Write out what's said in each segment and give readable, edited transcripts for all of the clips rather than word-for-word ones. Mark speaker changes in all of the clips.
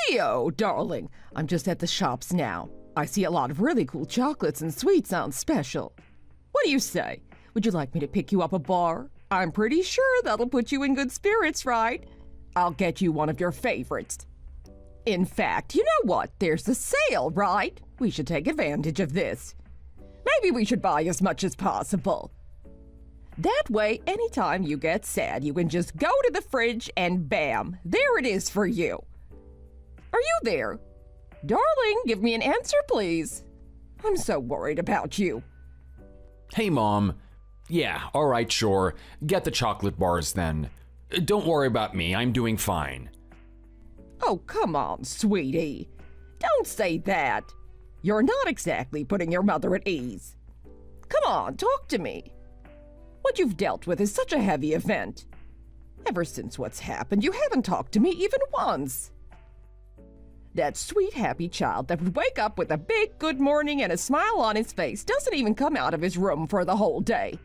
Speaker 1: Theo, darling, I'm just at the shops now. I see a lot of really cool chocolates and sweets on special. What do you say? Would you like me to pick you up a bar? I'm pretty sure that'll put you in good spirits, right? I'll get you one of your favorites. In fact, you know what? There's a sale, right? We should take advantage of this. Maybe we should buy as much as possible. That way, anytime you get sad, you can just go to the fridge and bam, there it is for you. Are you there? Darling, give me an answer, please. I'm so worried about you.
Speaker 2: Hey, Mom. Yeah, all right, sure. Get the chocolate bars then. Don't worry about me, I'm doing fine.
Speaker 1: Oh, come on, sweetie. Don't say that. You're not exactly putting your mother at ease. Come on, talk to me. What you've dealt with is such a heavy event. Ever since what's happened, you haven't talked to me even once. That sweet, happy child that would wake up with a big good morning and a smile on his face doesn't even come out of his room for the whole day.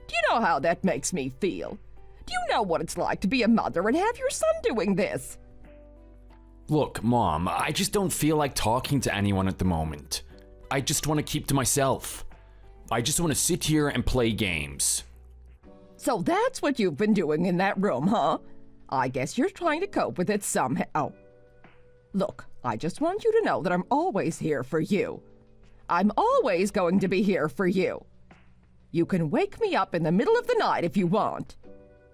Speaker 1: Do you know how that makes me feel? Do you know what it's like to be a mother and have your son doing this?
Speaker 2: Look, Mom, I just don't feel like talking to anyone at the moment. I just want to keep to myself. I just want to sit here and play games.
Speaker 1: So that's what you've been doing in that room, huh? I guess you're trying to cope with it somehow. Look, I just want you to know that I'm always here for you. I'm always going to be here for you. You can wake me up in the middle of the night if you want.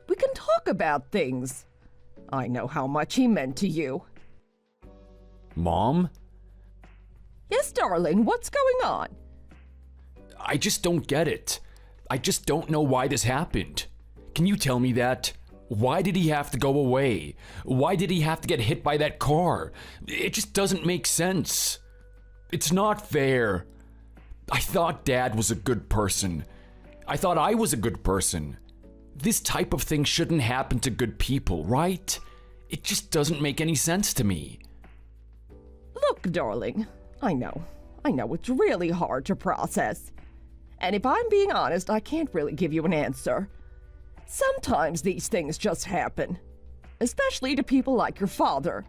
Speaker 1: We can talk about things. I know how much he meant to you.
Speaker 2: Mom?
Speaker 1: Yes, darling, what's going on?
Speaker 2: I just don't get it. I just don't know why this happened. Can you tell me that? Why did he have to go away? Why did he have to get hit by that car? It just doesn't make sense. It's not fair. I thought Dad was a good person. I thought I was a good person. This type of thing shouldn't happen to good people, right? It just doesn't make any sense to me.
Speaker 1: Look, darling, I know it's really hard to process. And if I'm being honest, I can't really give you an answer. Sometimes these things just happen, especially to people like your father.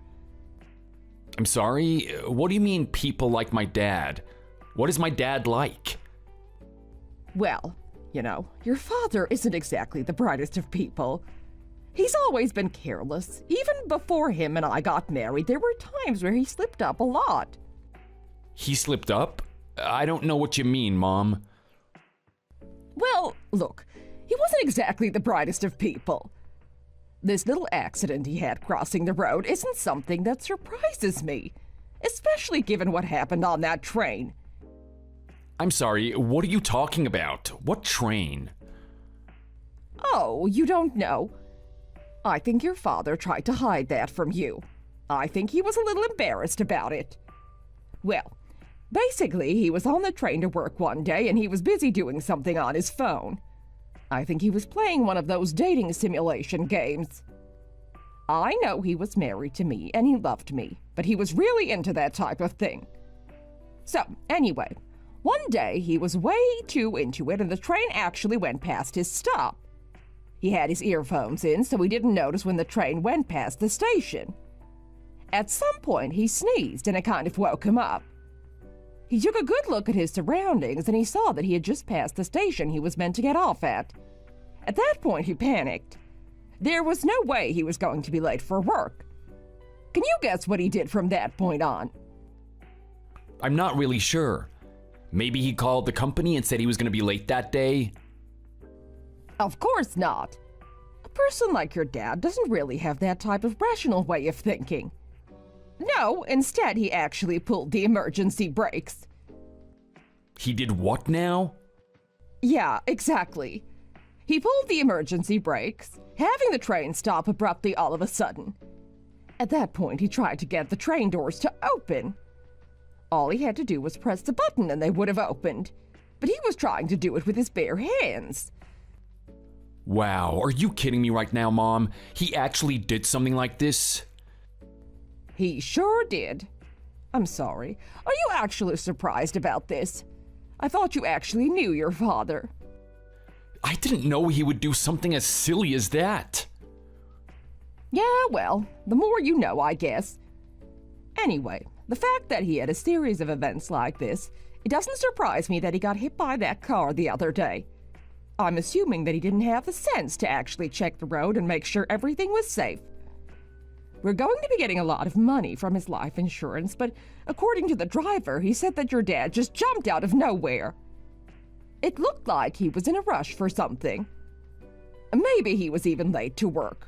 Speaker 2: I'm sorry, what do you mean people like my dad? What is my dad like?
Speaker 1: Well, you know, your father isn't exactly the brightest of people. He's always been careless. Even before him and I got married, there were times where he slipped up a lot.
Speaker 2: He slipped up? I don't know what you mean, Mom.
Speaker 1: Well, look, he wasn't exactly the brightest of people. This little accident he had crossing the road isn't something that surprises me, especially given what happened on that train.
Speaker 2: I'm sorry, what are you talking about? What train?
Speaker 1: Oh, you don't know? I think your father tried to hide that from you. I think he was a little embarrassed about it. Well, basically, he was on the train to work one day and he was busy doing something on his phone. I think he was playing one of those dating simulation games. I know he was married to me and he loved me, but he was really into that type of thing. So, anyway, one day he was way too into it and the train actually went past his stop. He had his earphones in, so he didn't notice when the train went past the station. At some point, he sneezed and it kind of woke him up. He took a good look at his surroundings and he saw that he had just passed the station he was meant to get off at. At that point, he panicked. There was no way he was going to be late for work. Can you guess what he did from that point on?
Speaker 2: I'm not really sure. Maybe he called the company and said he was going to be late that day?
Speaker 1: Of course not. A person like your dad doesn't really have that type of rational way of thinking. No, instead he actually pulled the emergency brakes.
Speaker 2: He did what now?
Speaker 1: Yeah, exactly. He pulled the emergency brakes, having the train stop abruptly all of a sudden. At that point, he tried to get the train doors to open. All he had to do was press the button and they would have opened. But he was trying to do it with his bare hands.
Speaker 2: Wow, are you kidding me right now, Mom? He actually did something like this?
Speaker 1: He sure did. I'm sorry. Are you actually surprised about this? I thought you actually knew your father.
Speaker 2: I didn't know he would do something as silly as that.
Speaker 1: Yeah, well, the more you know, I guess. Anyway, the fact that he had a series of events like this, it doesn't surprise me that he got hit by that car the other day. I'm assuming that he didn't have the sense to actually check the road and make sure everything was safe. We're going to be getting a lot of money from his life insurance, but according to the driver, he said that your dad just jumped out of nowhere. It looked like he was in a rush for something. Maybe he was even late to work.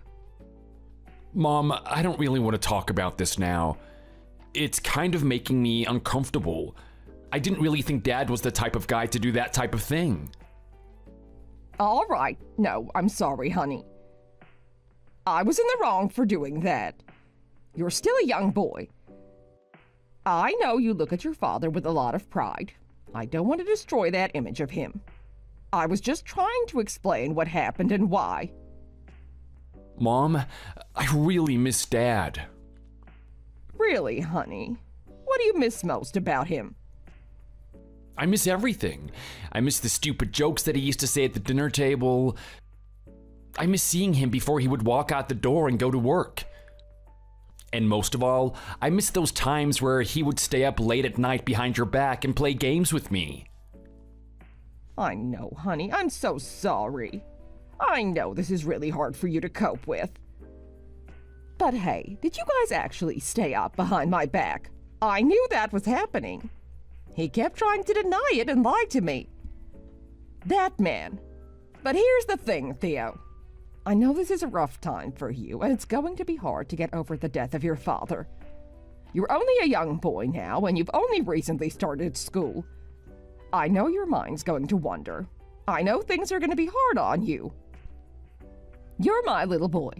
Speaker 2: Mom, I don't really want to talk about this now. It's kind of making me uncomfortable. I didn't really think Dad was the type of guy to do that type of thing.
Speaker 1: All right. No, I'm sorry, honey. I was in the wrong for doing that. You're still a young boy. I know you look at your father with a lot of pride. I don't want to destroy that image of him. I was just trying to explain what happened and why.
Speaker 2: Mom, I really miss Dad.
Speaker 1: Really, honey? What do you miss most about him?
Speaker 2: I miss everything. I miss the stupid jokes that he used to say at the dinner table. I miss seeing him before he would walk out the door and go to work. And most of all, I miss those times where he would stay up late at night behind your back and play games with me.
Speaker 1: I know, honey. I'm so sorry. I know this is really hard for you to cope with. But hey, did you guys actually stay up behind my back? I knew that was happening. He kept trying to deny it and lie to me. That man. But here's the thing, Theo. I know this is a rough time for you, and it's going to be hard to get over the death of your father. You're only a young boy now, and you've only recently started school. I know your mind's going to wander. I know things are going to be hard on you. You're my little boy.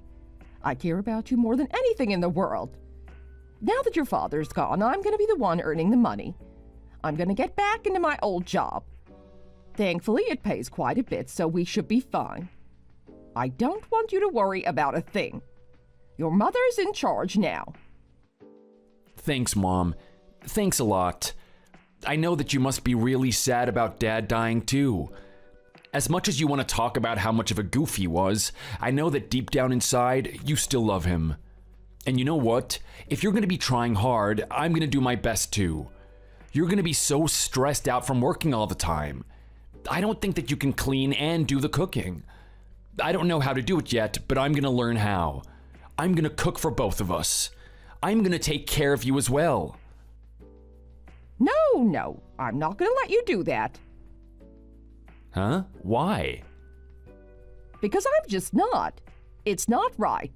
Speaker 1: I care about you more than anything in the world. Now that your father's gone, I'm going to be the one earning the money. I'm going to get back into my old job. Thankfully, it pays quite a bit, so we should be fine. I don't want you to worry about a thing. Your mother's in charge now.
Speaker 2: Thanks, Mom. Thanks a lot. I know that you must be really sad about Dad dying too. As much as you want to talk about how much of a goof he was, I know that deep down inside, you still love him. And you know what? If you're going to be trying hard, I'm going to do my best too. You're going to be so stressed out from working all the time. I don't think that you can clean and do the cooking. I don't know how to do it yet, but I'm going to learn how. I'm going to cook for both of us. I'm going to take care of you as well.
Speaker 1: No, I'm not going to let you do that.
Speaker 2: Huh? Why?
Speaker 1: Because I'm just not. It's not right.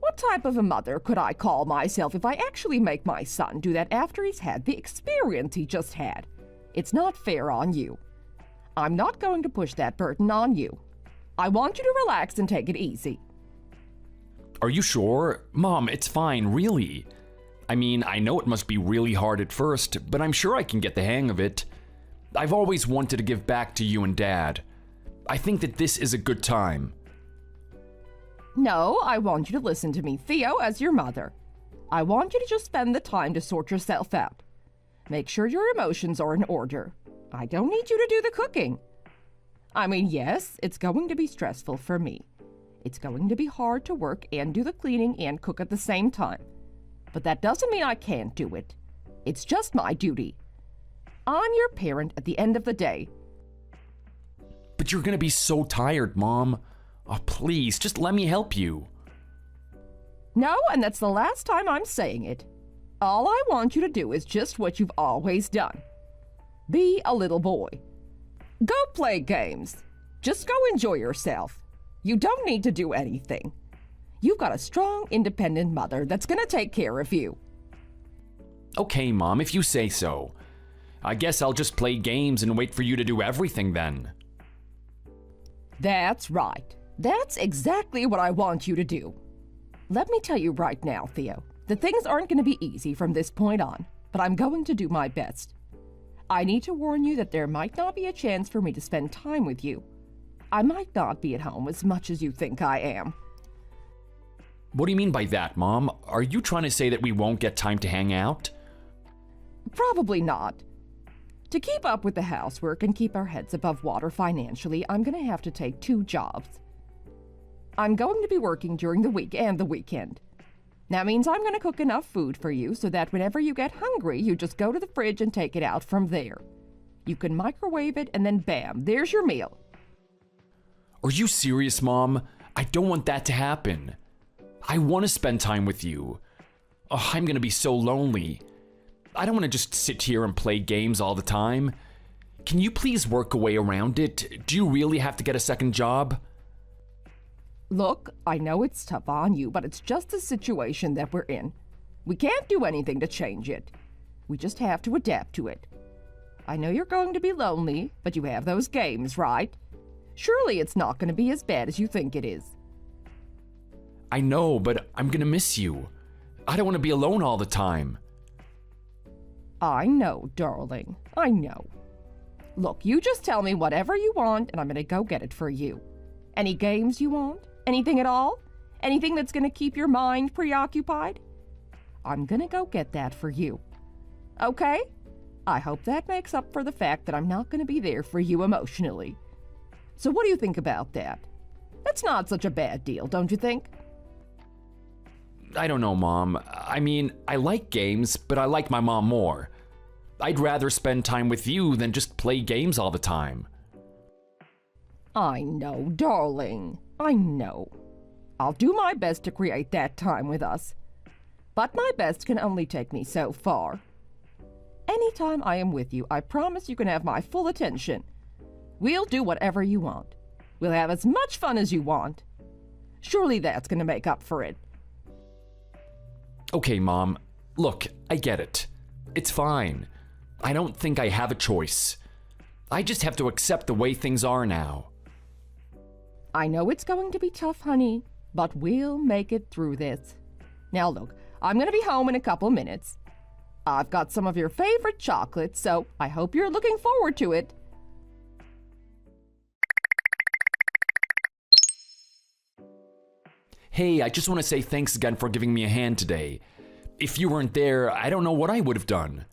Speaker 1: What type of a mother could I call myself if I actually make my son do that after he's had the experience he just had? It's not fair on you. I'm not going to push that burden on you. I want you to relax and take it easy.
Speaker 2: Are you sure? Mom, it's fine, really. I mean, I know it must be really hard at first, but I'm sure I can get the hang of it. I've always wanted to give back to you and Dad. I think that this is a good time.
Speaker 1: No, I want you to listen to me, Theo, as your mother. I want you to just spend the time to sort yourself out. Make sure your emotions are in order. I don't need you to do the cooking. I mean, yes, it's going to be stressful for me. It's going to be hard to work and do the cleaning and cook at the same time. But that doesn't mean I can't do it. It's just my duty. I'm your parent at the end of the day.
Speaker 2: But you're gonna be so tired, Mom. Oh, please, just let me help you.
Speaker 1: No, and that's the last time I'm saying it. All I want you to do is just what you've always done. Be a little boy. Go play games. Just go enjoy yourself. You don't need to do anything. You've got a strong, independent mother that's gonna take care of you.
Speaker 2: Okay, Mom, if you say so. I guess I'll just play games and wait for you to do everything then.
Speaker 1: That's right. That's exactly what I want you to do. Let me tell you right now, Theo, that things aren't going to be easy from this point on, but I'm going to do my best. I need to warn you that there might not be a chance for me to spend time with you. I might not be at home as much as you think I am.
Speaker 2: What do you mean by that, Mom? Are you trying to say that we won't get time to hang out?
Speaker 1: Probably not. To keep up with the housework and keep our heads above water financially, I'm going to have to take 2 jobs. I'm going to be working during the week and the weekend. That means I'm going to cook enough food for you so that whenever you get hungry, you just go to the fridge and take it out from there. You can microwave it and then bam, there's your meal.
Speaker 2: Are you serious, Mom? I don't want that to happen. I want to spend time with you. Oh, I'm gonna be so lonely. I don't want to just sit here and play games all the time. Can you please work a way around it? Do you really have to get a second job?
Speaker 1: Look, I know it's tough on you, but it's just the situation that we're in. We can't do anything to change it. We just have to adapt to it. I know you're going to be lonely, but you have those games, right? Surely it's not going to be as bad as you think it is.
Speaker 2: I know, but I'm gonna miss you. I don't want to be alone all the time.
Speaker 1: I know, darling. I know. Look, you just tell me whatever you want, and I'm going to go get it for you. Any games you want? Anything at all? Anything that's going to keep your mind preoccupied? I'm going to go get that for you. Okay? I hope that makes up for the fact that I'm not going to be there for you emotionally. So what do you think about that? That's not such a bad deal, don't you think?
Speaker 2: I don't know, Mom. I mean, I like games, but I like my mom more. I'd rather spend time with you than just play games all the time.
Speaker 1: I know, darling. I know. I'll do my best to create that time with us. But my best can only take me so far. Anytime I am with you, I promise you can have my full attention. We'll do whatever you want. We'll have as much fun as you want. Surely that's going to make up for it.
Speaker 2: Okay, Mom. Look, I get it. It's fine. I don't think I have a choice. I just have to accept the way things are now.
Speaker 1: I know it's going to be tough, honey, but we'll make it through this. Now look, I'm going to be home in a couple minutes. I've got some of your favorite chocolate, so I hope you're looking forward to it.
Speaker 2: Hey, I just want to say thanks again for giving me a hand today. If you weren't there, I don't know what I would have done.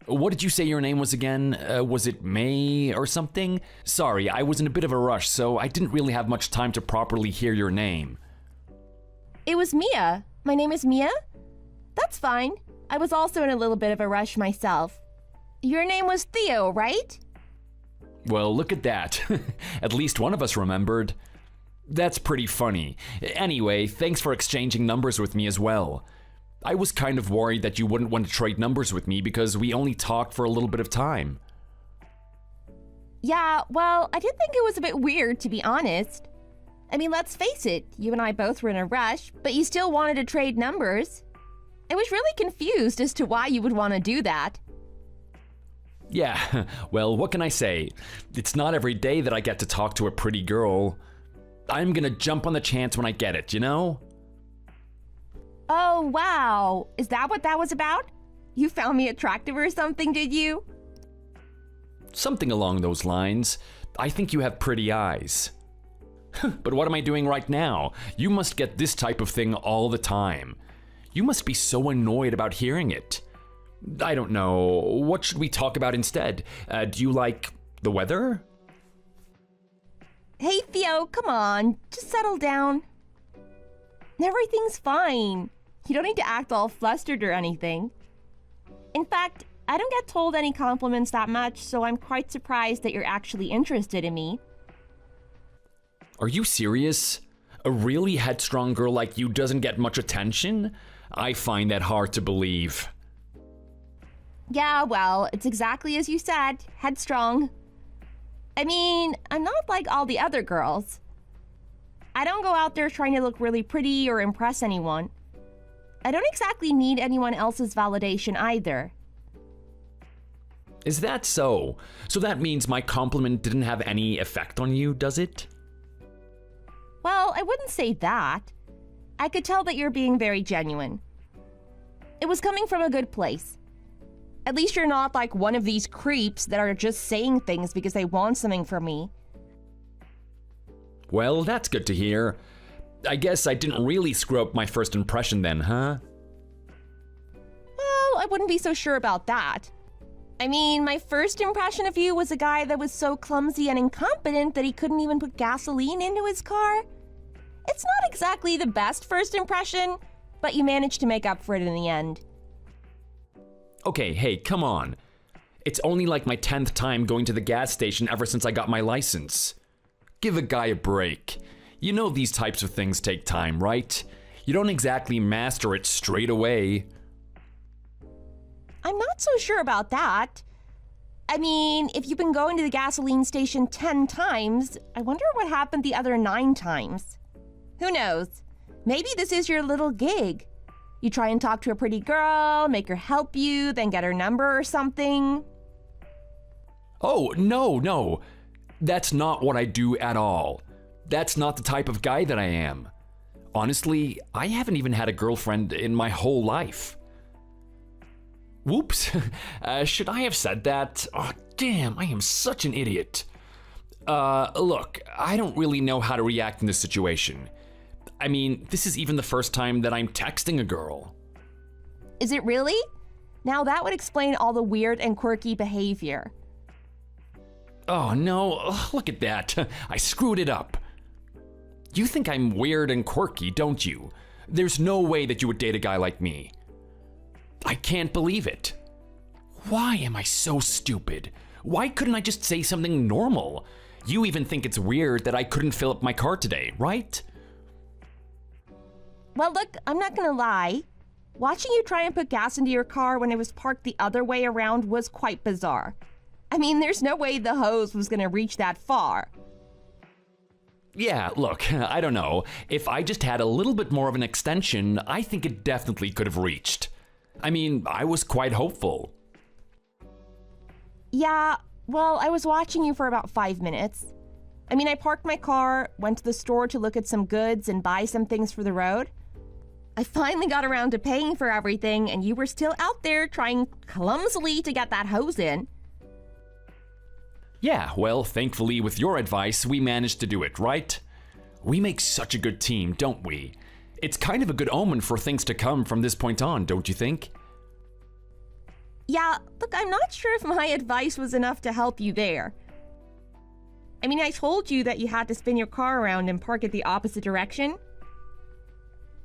Speaker 2: What did you say your name was again? Was it May or something? Sorry, I was in a bit of a rush, so I didn't really have much time to properly hear your name.
Speaker 3: It was Mia. My name is Mia? That's fine. I was also in a little bit of a rush myself. Your name was Theo, right?
Speaker 2: Well, look at that. At least one of us remembered. That's pretty funny. Anyway, thanks for exchanging numbers with me as well. I was kind of worried that you wouldn't want to trade numbers with me because we only talked for a little bit of time.
Speaker 3: Yeah, well, I did think it was a bit weird, to be honest. I mean, let's face it, you and I both were in a rush, but you still wanted to trade numbers. I was really confused as to why you would want to do that.
Speaker 2: Yeah, well, what can I say? It's not every day that I get to talk to a pretty girl. I'm gonna jump on the chance when I get it, you know?
Speaker 3: Oh, wow. Is that what that was about? You found me attractive or something, did you?
Speaker 2: Something along those lines. I think you have pretty eyes. But what am I doing right now? You must get this type of thing all the time. You must be so annoyed about hearing it. I don't know. What should we talk about instead? Do you like the weather?
Speaker 3: Hey, Theo, come on. Just settle down. Everything's fine. You don't need to act all flustered or anything. In fact, I don't get told any compliments that much, so I'm quite surprised that you're actually interested in me.
Speaker 2: Are you serious? A really headstrong girl like you doesn't get much attention? I find that hard to believe.
Speaker 3: Yeah, well, it's exactly as you said, headstrong. I mean, I'm not like all the other girls. I don't go out there trying to look really pretty or impress anyone. I don't exactly need anyone else's validation either.
Speaker 2: Is that so? So that means my compliment didn't have any effect on you, does it?
Speaker 3: Well, I wouldn't say that. I could tell that you're being very genuine. It was coming from a good place. At least you're not like one of these creeps that are just saying things because they want something from me.
Speaker 2: Well, that's good to hear. I guess I didn't really screw up my first impression then, huh?
Speaker 3: Well, I wouldn't be so sure about that. I mean, my first impression of you was a guy that was so clumsy and incompetent that he couldn't even put gasoline into his car. It's not exactly the best first impression, but you managed to make up for it in the end.
Speaker 2: Okay, hey, come on. It's only like my 10th time going to the gas station ever since I got my license. Give a guy a break. You know these types of things take time, right? You don't exactly master it straight away.
Speaker 3: I'm not so sure about that. I mean, if you've been going to the gasoline station 10 times, I wonder what happened the other 9 times. Who knows? Maybe this is your little gig. You try and talk to a pretty girl, make her help you, then get her number or something.
Speaker 2: Oh, no. That's not what I do at all. That's not the type of guy that I am. Honestly, I haven't even had a girlfriend in my whole life. Whoops. Should I have said that? Oh, damn, I am such an idiot. Look, I don't really know how to react in this situation. I mean, this is even the first time that I'm texting a girl.
Speaker 3: Is it really? Now that would explain all the weird and quirky behavior.
Speaker 2: Oh no, ugh, look at that. I screwed it up. You think I'm weird and quirky, don't you? There's no way that you would date a guy like me. I can't believe it. Why am I so stupid? Why couldn't I just say something normal? You even think it's weird that I couldn't fill up my car today, right?
Speaker 3: Well, look, I'm not gonna lie. Watching you try and put gas into your car when it was parked the other way around was quite bizarre. I mean, there's no way the hose was gonna reach that far.
Speaker 2: Yeah, look, I don't know. If I just had a little bit more of an extension, I think it definitely could have reached. I mean, I was quite hopeful.
Speaker 3: Yeah, well, I was watching you for about 5 minutes. I mean, I parked my car, went to the store to look at some goods and buy some things for the road. I finally got around to paying for everything, and you were still out there trying clumsily to get that hose in.
Speaker 2: Yeah, well, thankfully, with your advice, we managed to do it, right? We make such a good team, don't we? It's kind of a good omen for things to come from this point on, don't you think?
Speaker 3: Yeah, look, I'm not sure if my advice was enough to help you there. I mean, I told you that you had to spin your car around and park it the opposite direction.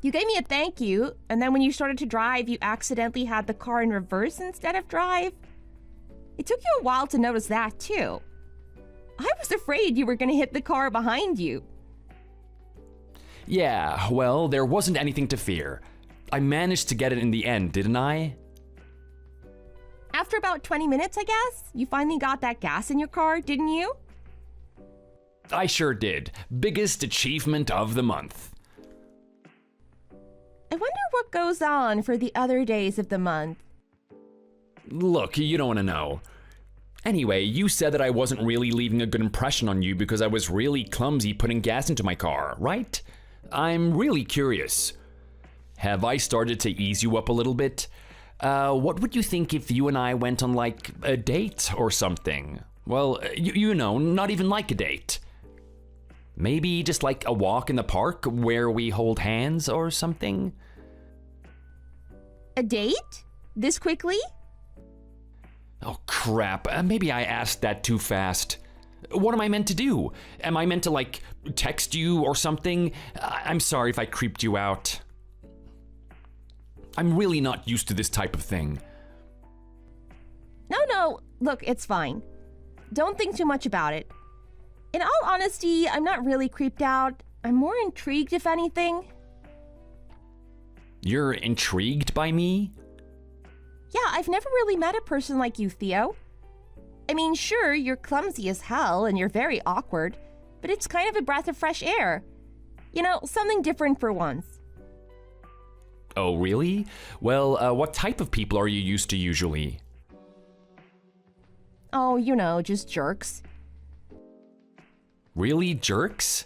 Speaker 3: You gave me a thank you, and then when you started to drive, you accidentally had the car in reverse instead of drive. It took you a while to notice that, too. I was afraid you were going to hit the car behind you.
Speaker 2: Yeah, well, there wasn't anything to fear. I managed to get it in the end, didn't I?
Speaker 3: After about 20 minutes, I guess, you finally got that gas in your car, didn't you?
Speaker 2: I sure did. Biggest achievement of the month.
Speaker 3: I wonder what goes on for the other days of the month.
Speaker 2: Look, you don't want to know. Anyway, you said that I wasn't really leaving a good impression on you because I was really clumsy putting gas into my car, right? I'm really curious. Have I started to ease you up a little bit? What would you think if you and I went on, like, a date or something? Well, you know, not even like a date. Maybe just like a walk in the park where we hold hands or something?
Speaker 3: A date? This quickly?
Speaker 2: Oh, crap. Maybe I asked that too fast. What am I meant to do? Am I meant to, like, text you or something? I'm sorry if I creeped you out. I'm really not used to this type of thing.
Speaker 3: No, look, it's fine. Don't think too much about it. In all honesty, I'm not really creeped out. I'm more intrigued, if anything.
Speaker 2: You're intrigued by me?
Speaker 3: Yeah, I've never really met a person like you, Theo. I mean, sure, you're clumsy as hell and you're very awkward, but it's kind of a breath of fresh air. You know, something different for once.
Speaker 2: Oh, really? Well, what type of people are you used to usually?
Speaker 3: Oh, you know, just jerks.
Speaker 2: Really, jerks?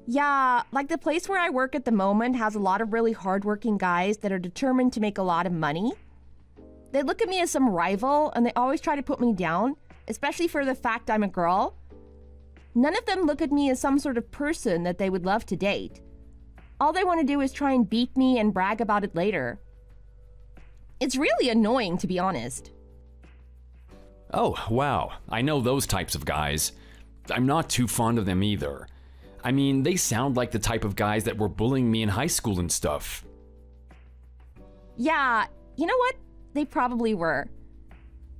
Speaker 3: Yeah, like the place where I work at the moment has a lot of really hardworking guys that are determined to make a lot of money. They look at me as some rival and they always try to put me down, especially for the fact I'm a girl. None of them look at me as some sort of person that they would love to date. All they want to do is try and beat me and brag about it later. It's really annoying, to be honest.
Speaker 2: Oh, wow. I know those types of guys. I'm not too fond of them either. I mean, they sound like the type of guys that were bullying me in high school and stuff.
Speaker 3: Yeah, you know what? They probably were.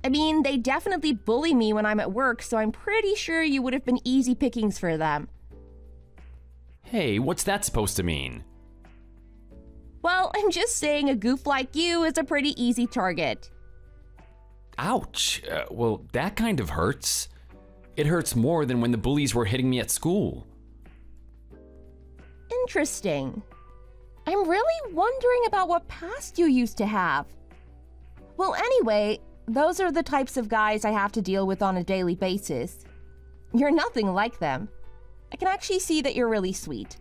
Speaker 3: I mean, they definitely bully me when I'm at work, so I'm pretty sure you would have been easy pickings for them.
Speaker 2: Hey, what's that supposed to mean?
Speaker 3: Well, I'm just saying a goof like you is a pretty easy target.
Speaker 2: Ouch. Well, that kind of hurts. It hurts more than when the bullies were hitting me at school.
Speaker 3: Interesting. I'm really wondering about what past you used to have. Well, anyway, those are the types of guys I have to deal with on a daily basis. You're nothing like them. I can actually see that you're really sweet.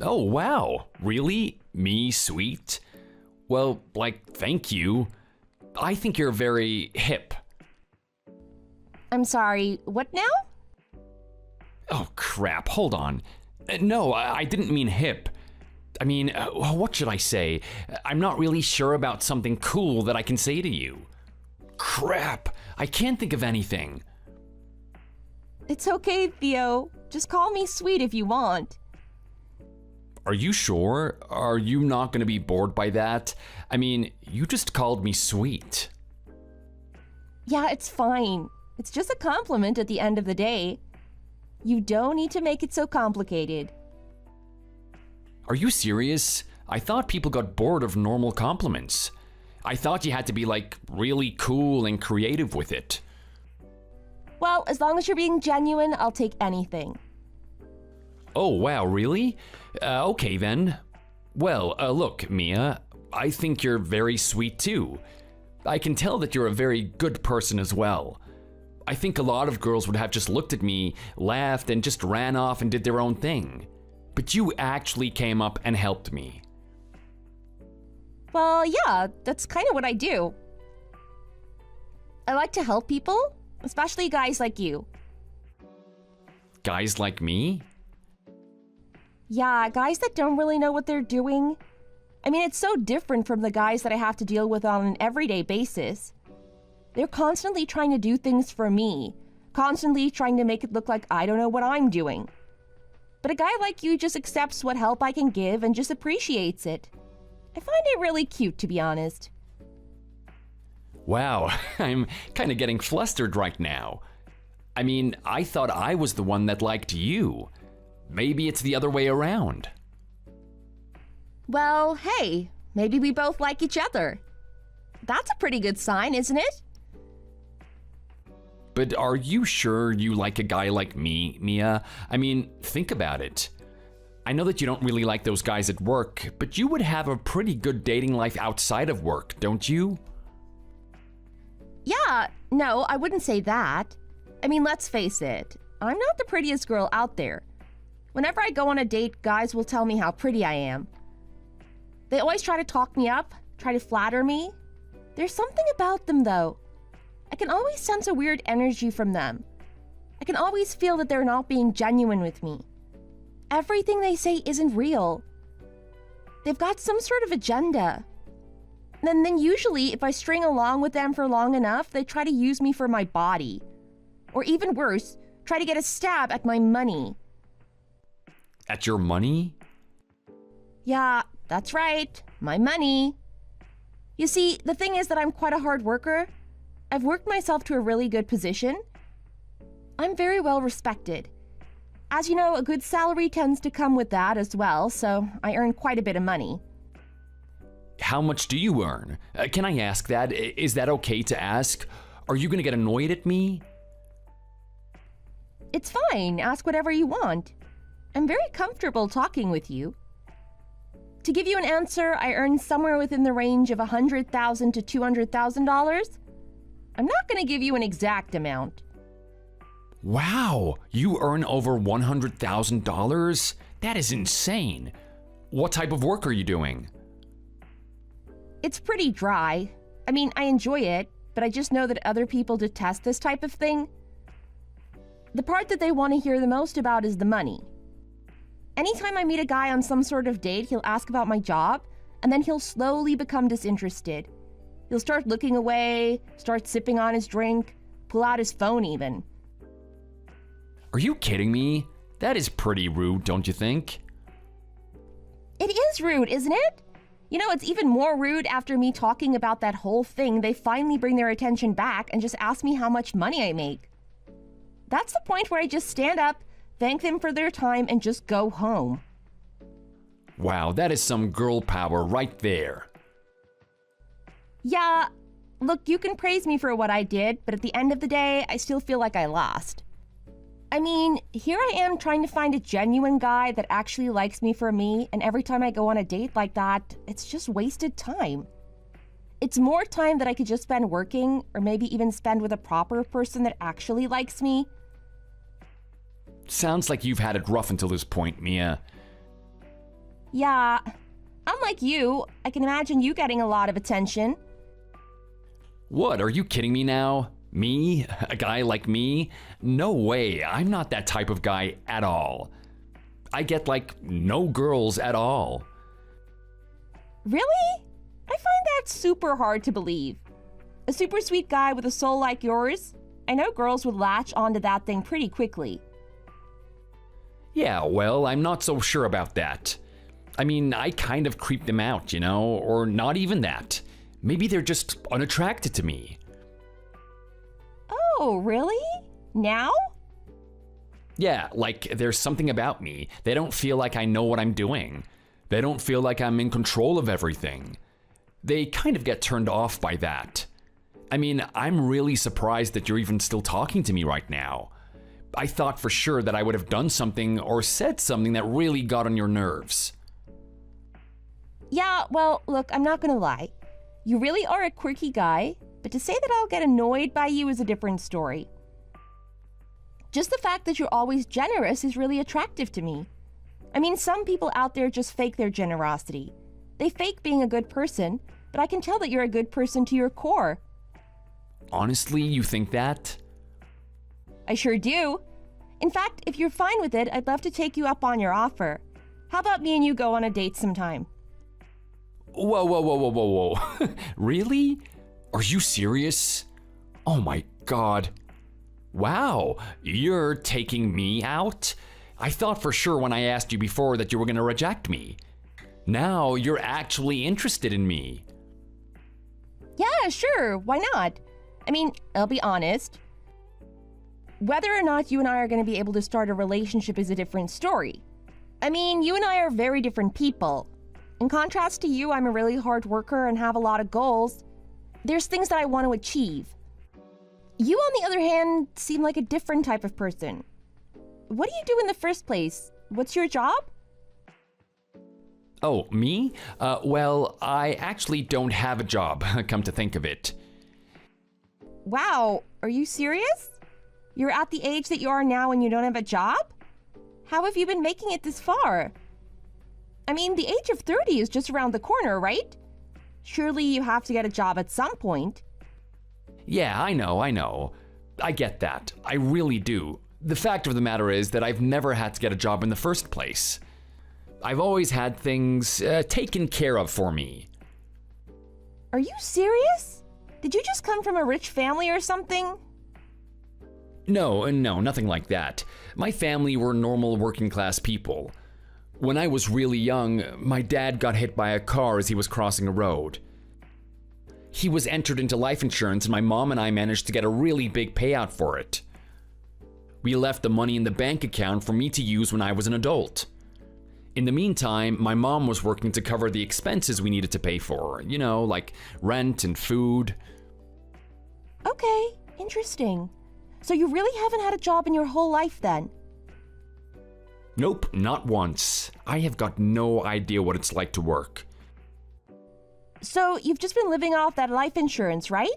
Speaker 2: Oh, wow. Really? Me sweet? Well, thank you. I think you're very hip.
Speaker 3: I'm sorry, what now?
Speaker 2: Oh, crap. Hold on. No, I didn't mean hip. I mean, what should I say? I'm not really sure about something cool that I can say to you. Crap. I can't think of anything.
Speaker 3: It's okay, Theo. Just call me sweet if you want.
Speaker 2: Are you sure? Are you not going to be bored by that? I mean, you just called me sweet.
Speaker 3: Yeah, it's fine. It's just a compliment at the end of the day. You don't need to make it so complicated.
Speaker 2: Are you serious? I thought people got bored of normal compliments. I thought you had to be really cool and creative with it.
Speaker 3: Well, as long as you're being genuine, I'll take anything.
Speaker 2: Oh, wow, really? Okay then. Well, look, Mia, I think you're very sweet too. I can tell that you're a very good person as well. I think a lot of girls would have just looked at me, laughed, and just ran off and did their own thing. But you actually came up and helped me.
Speaker 3: Well, yeah, that's kind of what I do. I like to help people, especially guys like you.
Speaker 2: Guys like me?
Speaker 3: Yeah, guys that don't really know what they're doing. I mean, it's so different from the guys that I have to deal with on an everyday basis. They're constantly trying to do things for me, constantly trying to make it look like I don't know what I'm doing. But a guy like you just accepts what help I can give and just appreciates it. I find it really cute, to be honest.
Speaker 2: Wow, I'm kind of getting flustered right now. I mean, I thought I was the one that liked you. Maybe it's the other way around.
Speaker 3: Well, hey, maybe we both like each other. That's a pretty good sign, isn't it?
Speaker 2: But are you sure you like a guy like me, Mia? I mean, think about it. I know that you don't really like those guys at work, but you would have a pretty good dating life outside of work, don't you?
Speaker 3: Yeah, no, I wouldn't say that. I mean, let's face it, I'm not the prettiest girl out there. Whenever I go on a date, guys will tell me how pretty I am. They always try to talk me up, try to flatter me. There's something about them, though. I can always sense a weird energy from them. I can always feel that they're not being genuine with me. Everything they say isn't real. They've got some sort of agenda. And then usually, if I string along with them for long enough, they try to use me for my body. Or even worse, try to get a stab at my money.
Speaker 2: At your money?
Speaker 3: Yeah, that's right. My money. You see, the thing is that I'm quite a hard worker. I've worked myself to a really good position. I'm very well respected. As you know, a good salary tends to come with that as well, so I earn quite a bit of money.
Speaker 2: How much do you earn? Can I ask that? Is that okay to ask? Are you gonna get annoyed at me?
Speaker 3: It's fine. Ask whatever you want. I'm very comfortable talking with you. To give you an answer, I earn somewhere within the range of $100,000 to $200,000. I'm not going to give you an exact amount.
Speaker 2: Wow, you earn over $100,000? That is insane. What type of work are you doing?
Speaker 3: It's pretty dry. I mean, I enjoy it, but I just know that other people detest this type of thing. The part that they want to hear the most about is the money. Anytime I meet a guy on some sort of date, he'll ask about my job, and then he'll slowly become disinterested. He'll start looking away, start sipping on his drink, pull out his phone even.
Speaker 2: Are you kidding me? That is pretty rude, don't you think?
Speaker 3: It is rude, isn't it? You know, it's even more rude after me talking about that whole thing. They finally bring their attention back and just ask me how much money I make. That's the point where I just stand up, thank them for their time, and just go home.
Speaker 2: Wow, that is some girl power right there.
Speaker 3: Yeah, look, you can praise me for what I did, but at the end of the day, I still feel like I lost. I mean, here I am trying to find a genuine guy that actually likes me for me, and every time I go on a date like that, it's just wasted time. It's more time that I could just spend working, or maybe even spend with a proper person that actually likes me.
Speaker 2: Sounds like you've had it rough until this point, Mia.
Speaker 3: Yeah, unlike you, I can imagine you getting a lot of attention.
Speaker 2: What, are you kidding me now? Me? A guy like me? No way, I'm not that type of guy at all. I get like no girls at all.
Speaker 3: Really? I find that super hard to believe. A super sweet guy with a soul like yours? I know girls would latch onto that thing pretty quickly.
Speaker 2: Yeah, well, I'm not so sure about that. I mean, I kind of creep them out, you know, or not even that. Maybe they're just unattracted to me.
Speaker 3: Oh, really? Now?
Speaker 2: Yeah, like there's something about me. They don't feel like I know what I'm doing. They don't feel like I'm in control of everything. They kind of get turned off by that. I mean, I'm really surprised that you're even still talking to me right now. I thought for sure that I would have done something or said something that really got on your nerves.
Speaker 3: Yeah, well, look, I'm not gonna lie. You really are a quirky guy, but to say that I'll get annoyed by you is a different story. Just the fact that you're always generous is really attractive to me. I mean, some people out there just fake their generosity. They fake being a good person, but I can tell that you're a good person to your core.
Speaker 2: Honestly, you think that?
Speaker 3: I sure do. In fact, if you're fine with it, I'd love to take you up on your offer. How about me and you go on a date sometime?
Speaker 2: Whoa, whoa, whoa, whoa, whoa, whoa. Really? Are you serious? Oh my god. Wow, you're taking me out? I thought for sure when I asked you before that you were gonna reject me. Now you're actually interested in me.
Speaker 3: Yeah, sure, why not? I mean, I'll be honest. Whether or not you and I are going to be able to start a relationship is a different story. I mean, you and I are very different people. In contrast to you, I'm a really hard worker and have a lot of goals. There's things that I want to achieve. You, on the other hand, seem like a different type of person. What do you do in the first place? What's your job?
Speaker 2: Oh, me? Well, I actually don't have a job, come to think of it.
Speaker 3: Wow, are you serious? You're at the age that you are now and you don't have a job? How have you been making it this far? I mean, the age of 30 is just around the corner, right? Surely you have to get a job at some point.
Speaker 2: Yeah, I know. I get that. I really do. The fact of the matter is that I've never had to get a job in the first place. I've always had things taken care of for me.
Speaker 3: Are you serious? Did you just come from a rich family or something?
Speaker 2: No, nothing like that. My family were normal working class people. When I was really young, my dad got hit by a car as he was crossing a road. He was entered into life insurance and my mom and I managed to get a really big payout for it. We left the money in the bank account for me to use when I was an adult. In the meantime, my mom was working to cover the expenses we needed to pay for, you know, like rent and food.
Speaker 3: Okay, interesting. So you really haven't had a job in your whole life then?
Speaker 2: Nope, not once. I have got no idea what it's like to work.
Speaker 3: So you've just been living off that life insurance, right?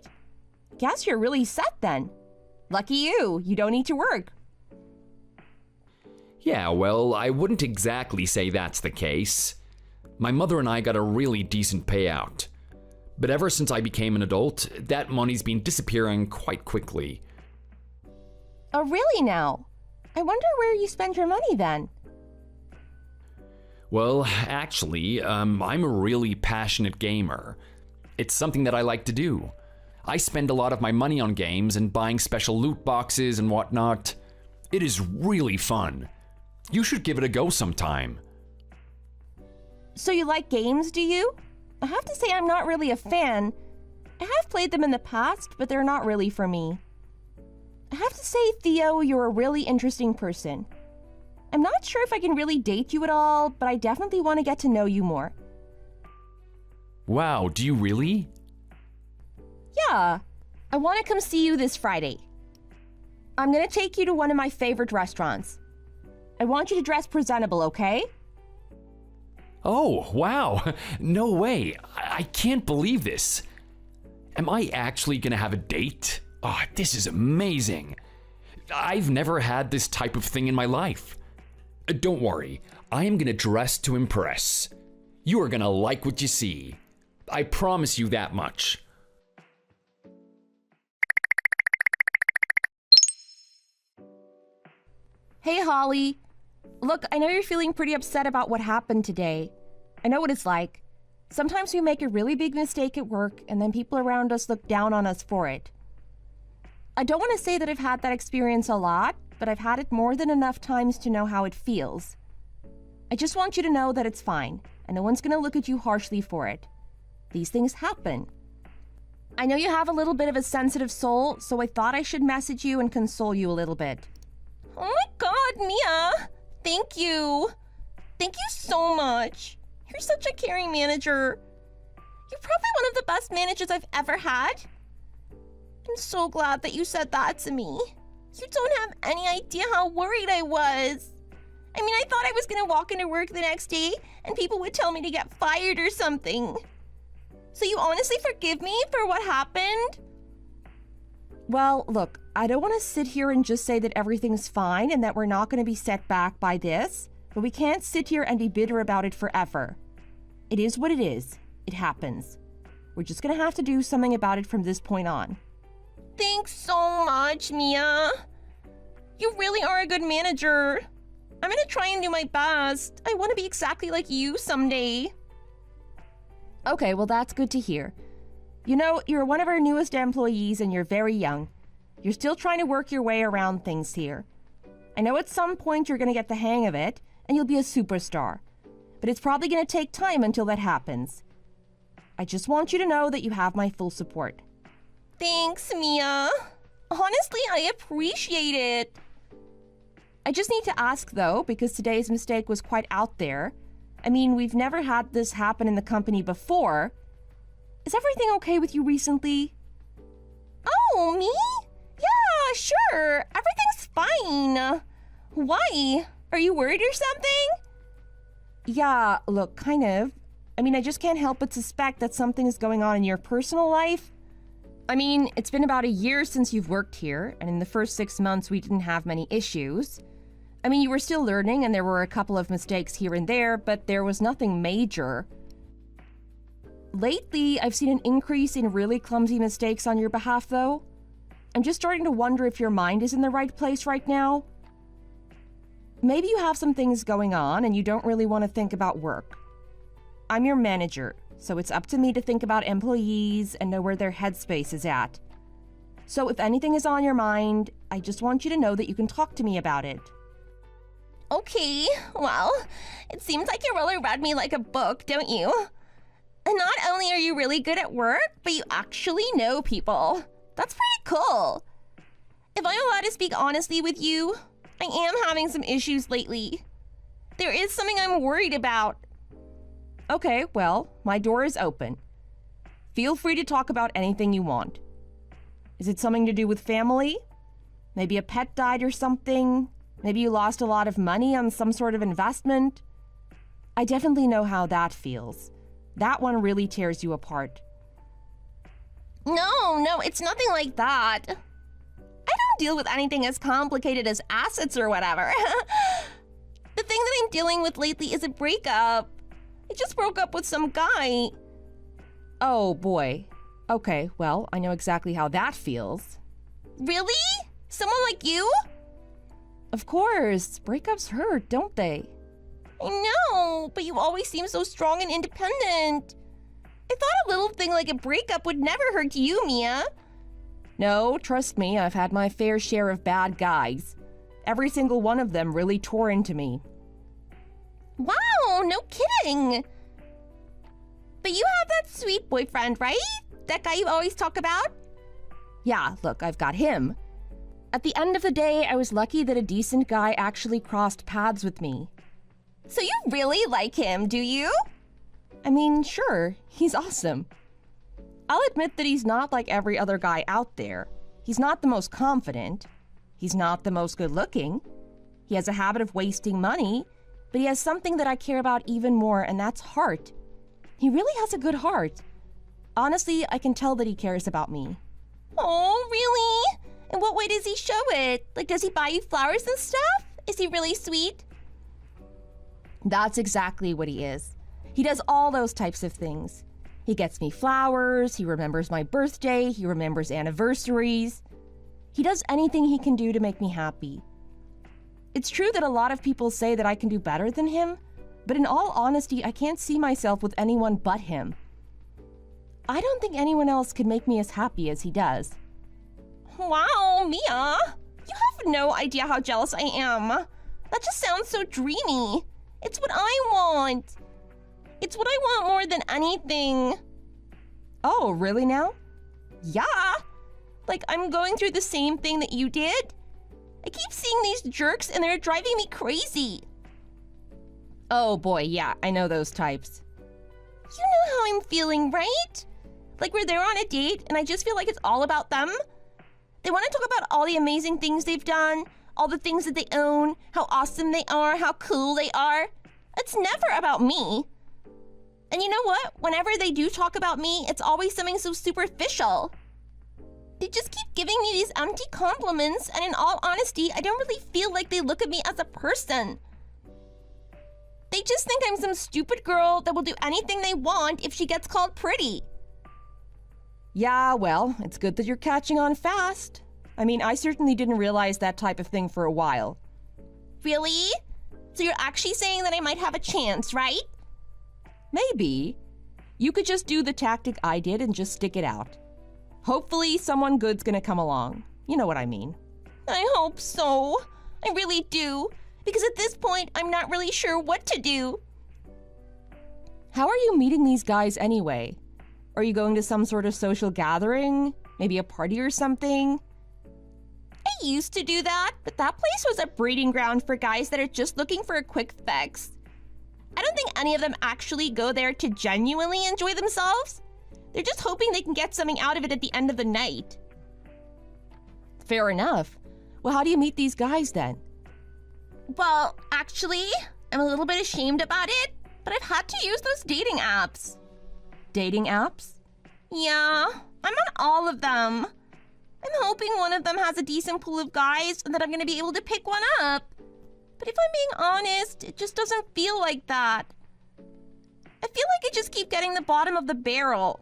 Speaker 3: Guess you're really set then. Lucky you, you don't need to work.
Speaker 2: Yeah, well, I wouldn't exactly say that's the case. My mother and I got a really decent payout. But ever since I became an adult, that money's been disappearing quite quickly.
Speaker 3: Oh, really now? I wonder where you spend your money then.
Speaker 2: Well, actually, I'm a really passionate gamer. It's something that I like to do. I spend a lot of my money on games and buying special loot boxes and whatnot. It is really fun. You should give it a go sometime.
Speaker 3: So you like games, do you? I have to say I'm not really a fan. I have played them in the past, but they're not really for me. I have to say, Theo, you're a really interesting person. I'm not sure if I can really date you at all, but I definitely want to get to know you more.
Speaker 2: Wow, do you really?
Speaker 3: Yeah, I want to come see you this Friday. I'm going to take you to one of my favorite restaurants. I want you to dress presentable, okay?
Speaker 2: Oh, wow. No way. I can't believe this. Am I actually gonna have a date? Oh, this is amazing. I've never had this type of thing in my life. Don't worry, I am gonna dress to impress. You are gonna like what you see. I promise you that much.
Speaker 3: Hey, Holly. Look, I know you're feeling pretty upset about what happened today. I know what it's like. Sometimes we make a really big mistake at work, and then people around us look down on us for it. I don't want to say that I've had that experience a lot, but I've had it more than enough times to know how it feels. I just want you to know that it's fine, and no one's going to look at you harshly for it. These things happen. I know you have a little bit of a sensitive soul, so I thought I should message you and console you a little bit. Oh my God, Mia! Thank you! Thank you so much! You're such a caring manager. You're probably one of the best managers I've ever had. I'm so glad that you said that to me. You don't have any idea how worried I was. I mean, I thought I was gonna walk into work the next day and people would tell me to get fired or something. So you honestly forgive me for what happened? Well, look, I don't want to sit here and just say that everything's fine and that we're not going to be set back by this, but we can't sit here and be bitter about it forever. It is what it is. It happens. We're just going to have to do something about it from this point on. Thanks so much, Mia. You really are a good manager. I'm going to try and do my best. I want to be exactly like you someday. Okay, well, that's good to hear. You know, you're one of our newest employees and you're very young. You're still trying to work your way around things here. I know at some point you're going to get the hang of it and you'll be a superstar. But it's probably going to take time until that happens. I just want you to know that you have my full support. Thanks, Mia. Honestly, I appreciate it. I just need to ask, though, because today's mistake was quite out there. I mean, we've never had this happen in the company before. Is everything okay with you recently? Oh, me? Yeah, sure. Everything's fine. Why? Are you worried or something? Yeah, look, kind of. I mean, I just can't help but suspect that something is going on in your personal life. I mean, it's been about a year since you've worked here, and in the first 6 months we didn't have many issues. I mean, you were still learning and there were a couple of mistakes here and there, but there was nothing major. Lately, I've seen an increase in really clumsy mistakes on your behalf, though. I'm just starting to wonder if your mind is in the right place right now. Maybe you have some things going on and you don't really want to think about work. I'm your manager, so it's up to me to think about employees and know where their headspace is at. So if anything is on your mind, I just want you to know that you can talk to me about it. Okay, well, it seems like you really read me like a book, don't you? And not only are you really good at work, but you actually know people. That's pretty cool. If I'm allowed to speak honestly with you, I am having some issues lately. There is something I'm worried about. Okay, well, my door is open. Feel free to talk about anything you want. Is it something to do with family? Maybe a pet died or something? Maybe you lost a lot of money on some sort of investment? I definitely know how that feels. That one really tears you apart. No, it's nothing like that. I don't deal with anything as complicated as assets or whatever. The thing that I'm dealing with lately is a breakup. I just broke up with some guy. Oh boy. Okay, well, I know exactly how that feels. Really? Someone like you? Of course. Breakups hurt, don't they? I know, but you always seem so strong and independent. I thought a little thing like a breakup would never hurt you, Mia.
Speaker 1: No, trust me, I've had my fair share of bad guys. Every single one of them really tore into me.
Speaker 3: Wow, no kidding. But you have that sweet boyfriend, right? That guy you always talk about?
Speaker 1: Yeah, look, I've got him. At the end of the day, I was lucky that a decent guy actually crossed paths with me.
Speaker 3: So you really like him, do you?
Speaker 1: I mean, sure, he's awesome. I'll admit that he's not like every other guy out there. He's not the most confident. He's not the most good-looking. He has a habit of wasting money, but he has something that I care about even more, and that's heart. He really has a good heart. Honestly, I can tell that he cares about me.
Speaker 3: Oh, really? In what way does he show it? Like, does he buy you flowers and stuff? Is he really sweet?
Speaker 1: That's exactly what he is. He does all those types of things. He gets me flowers, he remembers my birthday, he remembers anniversaries. He does anything he can do to make me happy. It's true that a lot of people say that I can do better than him, but in all honesty, I can't see myself with anyone but him. I don't think anyone else could make me as happy as he does.
Speaker 3: Wow, Mia! You have no idea how jealous I am. That just sounds so dreamy. It's what I want. It's what I want more than anything.
Speaker 1: Oh, really now?
Speaker 3: Yeah. Like, I'm going through the same thing that you did. I keep seeing these jerks and they're driving me crazy.
Speaker 1: Oh boy, yeah, I know those types.
Speaker 3: You know how I'm feeling, right? Like we're there on a date and I just feel like it's all about them. They want to talk about all the amazing things they've done, all the things that they own, how awesome they are, how cool they are. It's never about me. And you know what? Whenever they do talk about me, it's always something so superficial. They just keep giving me these empty compliments, and in all honesty, I don't really feel like they look at me as a person. They just think I'm some stupid girl that will do anything they want if she gets called pretty.
Speaker 1: Yeah, well, it's good that you're catching on fast. I mean, I certainly didn't realize that type of thing for a while.
Speaker 3: Really? So you're actually saying that I might have a chance, right?
Speaker 1: Maybe. You could just do the tactic I did and just stick it out. Hopefully someone good's gonna come along. You know what I mean.
Speaker 3: I hope so. I really do. Because at this point, I'm not really sure what to do.
Speaker 1: How are you meeting these guys anyway? Are you going to some sort of social gathering? Maybe a party or something?
Speaker 3: I used to do that, but that place was a breeding ground for guys that are just looking for a quick fix. I don't think any of them actually go there to genuinely enjoy themselves. They're just hoping they can get something out of it at the end of the night.
Speaker 1: Fair enough. Well, how do you meet these guys then?
Speaker 3: Well, actually, I'm a little bit ashamed about it, but I've had to use those dating apps.
Speaker 1: Dating apps?
Speaker 3: Yeah, I'm on all of them. I'm hoping one of them has a decent pool of guys and that I'm going to be able to pick one up. But if I'm being honest, it just doesn't feel like that. I feel like I just keep getting the bottom of the barrel.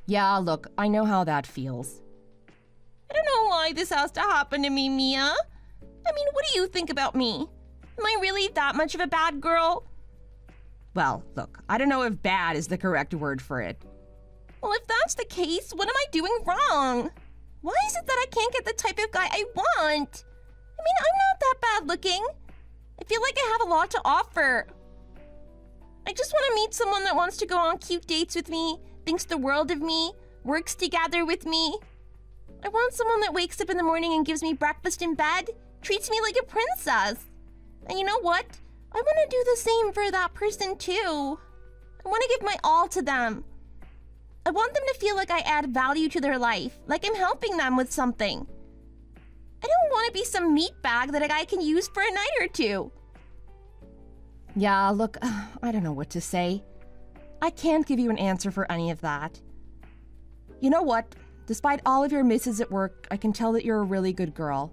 Speaker 1: Yeah, look, I know how that feels.
Speaker 3: I don't know why this has to happen to me, Mia. I mean, what do you think about me? Am I really that much of a bad girl?
Speaker 1: Well, look, I don't know if bad is the correct word for it.
Speaker 3: Well, if that's the case, what am I doing wrong? Why is it that I can't get the type of guy I want? I mean, I'm not that bad looking. I feel like I have a lot to offer. I just want to meet someone that wants to go on cute dates with me, thinks the world of me, works together with me. I want someone that wakes up in the morning and gives me breakfast in bed, treats me like a princess. And you know what? I want to do the same for that person too. I want to give my all to them. I want them to feel like I add value to their life, like I'm helping them with something. I don't want to be some meat bag that a guy can use for a night or two.
Speaker 1: Yeah, look, I don't know what to say. I can't give you an answer for any of that. You know what? Despite all of your misses at work, I can tell that you're a really good girl.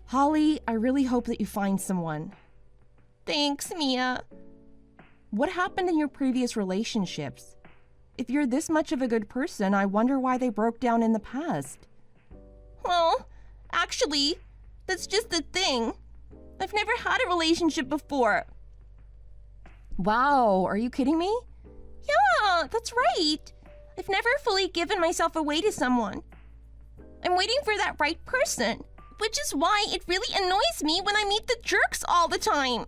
Speaker 1: Holly, I really hope that you find someone.
Speaker 3: Thanks, Mia.
Speaker 1: What happened in your previous relationships? If you're this much of a good person, I wonder why they broke down in the past.
Speaker 3: Well, actually, that's just the thing. I've never had a relationship before.
Speaker 1: Wow, are you kidding me?
Speaker 3: Yeah, Yeah, that's right. I've never fully given myself away to someone. I'm waiting for that right person, which is why it really annoys me when I meet the jerks all the time.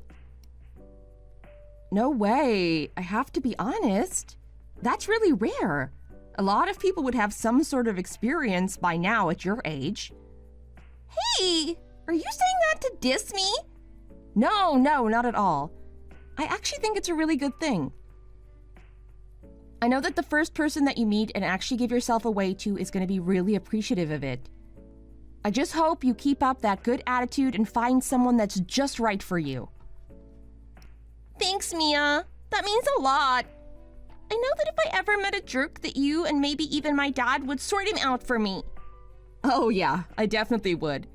Speaker 1: No way. I have to be honest. That's really rare. A lot of people would have some sort of experience by now at your age.
Speaker 3: Hey, are you saying that to diss me?
Speaker 1: No, not at all. I actually think it's a really good thing. I know that the first person that you meet and actually give yourself away to is going to be really appreciative of it. I just hope you keep up that good attitude and find someone that's just right for you.
Speaker 3: Thanks, Mia. That means a lot. I know that if I ever met a jerk that you and maybe even my dad would sort him out for me.
Speaker 1: Oh yeah, I definitely would.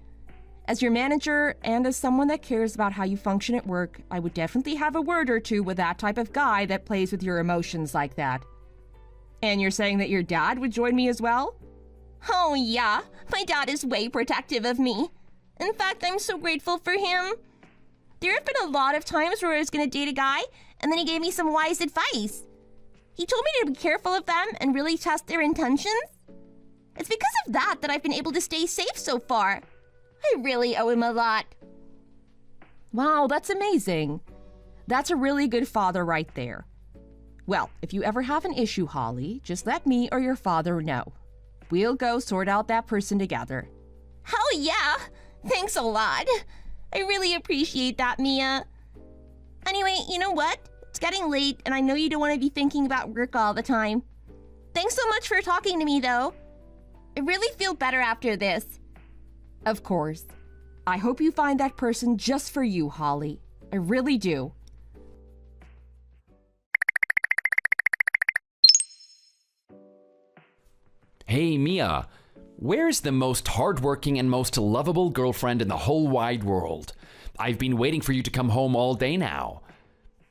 Speaker 1: As your manager and as someone that cares about how you function at work, I would definitely have a word or two with that type of guy that plays with your emotions like that. And you're saying that your dad would join me as well?
Speaker 3: Oh yeah, my dad is way protective of me. In fact, I'm so grateful for him. There have been a lot of times where I was gonna date a guy, and then he gave me some wise advice. He told me to be careful of them and really test their intentions. It's because of that that I've been able to stay safe so far. I really owe him a lot.
Speaker 1: Wow, that's amazing. That's a really good father right there. Well, if you ever have an issue, Holly, just let me or your father know. We'll go sort out that person together.
Speaker 3: Oh yeah, thanks a lot. I really appreciate that, Mia. Anyway, you know what? It's getting late and I know you don't want to be thinking about work all the time. Thanks so much for talking to me though. I really feel better after this.
Speaker 1: Of course. I hope you find that person just for you, Holly. I really do.
Speaker 2: Hey, Mia. Where's the most hardworking and most lovable girlfriend in the whole wide world? I've been waiting for you to come home all day now.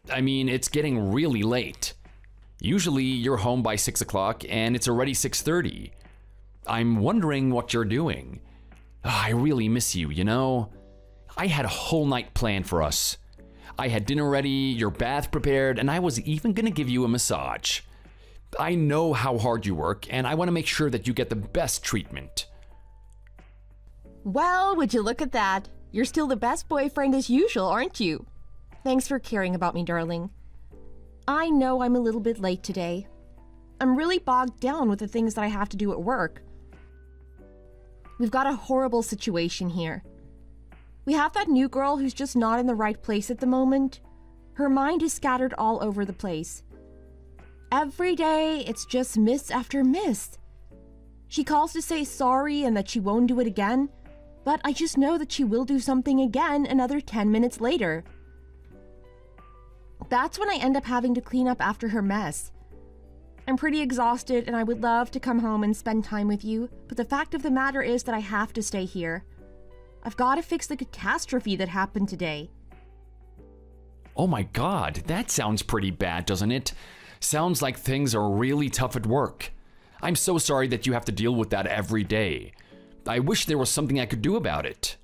Speaker 2: I mean, it's getting really late. Usually you're home by 6 o'clock and it's already 6:30. I'm wondering what you're doing. I really miss you, you know? I had a whole night planned for us. I had dinner ready, your bath prepared, and I was even gonna give you a massage. I know how hard you work, and I want to make sure that you get the best treatment.
Speaker 1: Well, would you look at that? You're still the best boyfriend as usual, aren't you? Thanks for caring about me, darling. I know I'm a little bit late today. I'm really bogged down with the things that I have to do at work. We've got a horrible situation here. We have that new girl who's just not in the right place at the moment. Her mind is scattered all over the place. Every day, it's just miss after miss. She calls to say sorry and that she won't do it again, but I just know that she will do something again another 10 minutes later. That's when I end up having to clean up after her mess. I'm pretty exhausted and I would love to come home and spend time with you, but the fact of the matter is that I have to stay here. I've got to fix the catastrophe that happened today.
Speaker 2: Oh my God, that sounds pretty bad, doesn't it? Sounds like things are really tough at work. I'm so sorry that you have to deal with that every day. I wish there was something I could do about it.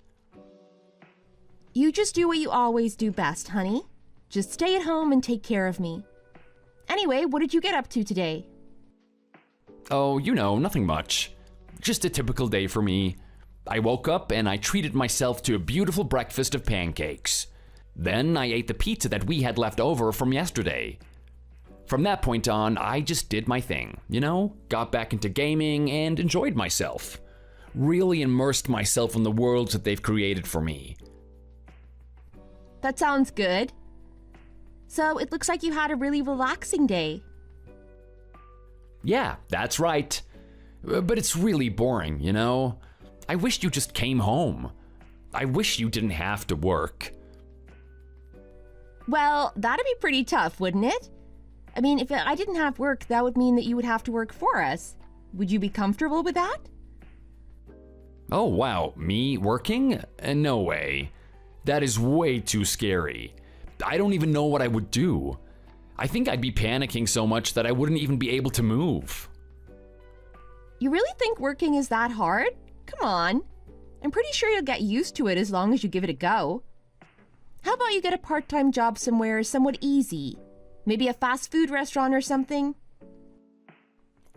Speaker 1: You just do what you always do best, honey. Just stay at home and take care of me. Anyway, what did you get up to today?
Speaker 2: Oh, you know, nothing much. Just a typical day for me. I woke up and I treated myself to a beautiful breakfast of pancakes. Then I ate the pizza that we had left over from yesterday. From that point on, I just did my thing, you know? Got back into gaming and enjoyed myself. Really immersed myself in the worlds that they've created for me.
Speaker 1: That sounds good. So it looks like you had a really relaxing day.
Speaker 2: Yeah, that's right. But it's really boring, you know? I wish you just came home. I wish you didn't have to work.
Speaker 1: Well, that'd be pretty tough, wouldn't it? I mean, if I didn't have work, that would mean that you would have to work for us. Would you be comfortable with that?
Speaker 2: Oh, wow. Me working? No way. That is way too scary. I don't even know what I would do. I think I'd be panicking so much that I wouldn't even be able to move.
Speaker 1: You really think working is that hard? Come on. I'm pretty sure you'll get used to it as long as you give it a go. How about you get a part-time job somewhere somewhat easy? Maybe a fast food restaurant or something?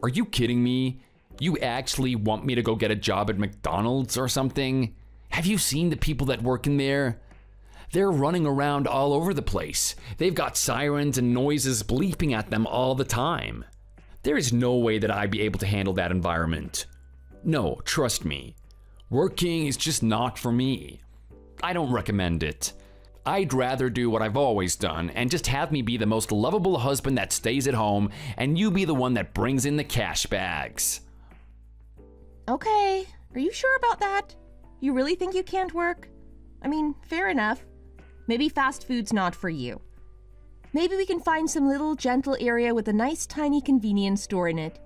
Speaker 2: Are you kidding me? You actually want me to go get a job at McDonald's or something? Have you seen the people that work in there? They're running around all over the place. They've got sirens and noises bleeping at them all the time. There is no way that I'd be able to handle that environment. No, trust me. Working is just not for me. I don't recommend it. I'd rather do what I've always done and just have me be the most lovable husband that stays at home and you be the one that brings in the cash bags.
Speaker 3: Okay, are you sure about that? You really think you can't work? I mean, fair enough. Maybe fast food's not for you. Maybe we can find some little gentle area with a nice tiny convenience store in it.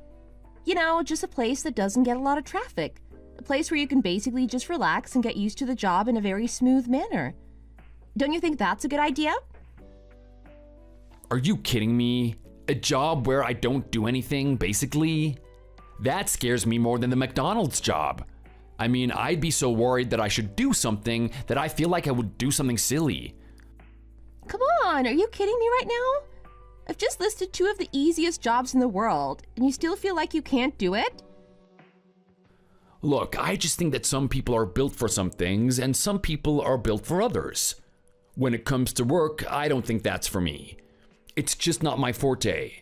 Speaker 3: You know, just a place that doesn't get a lot of traffic. A place where you can basically just relax and get used to the job in a very smooth manner. Don't you think that's a good idea?
Speaker 2: Are you kidding me? A job where I don't do anything, basically? That scares me more than the McDonald's job. I mean, I'd be so worried that I should do something that I feel like I would do something silly.
Speaker 3: Come on, are you kidding me right now? I've just listed 2 of the easiest jobs in the world, and you still feel like you can't do it?
Speaker 2: Look, I just think that some people are built for some things and some people are built for others. When it comes to work, I don't think that's for me. It's just not my forte.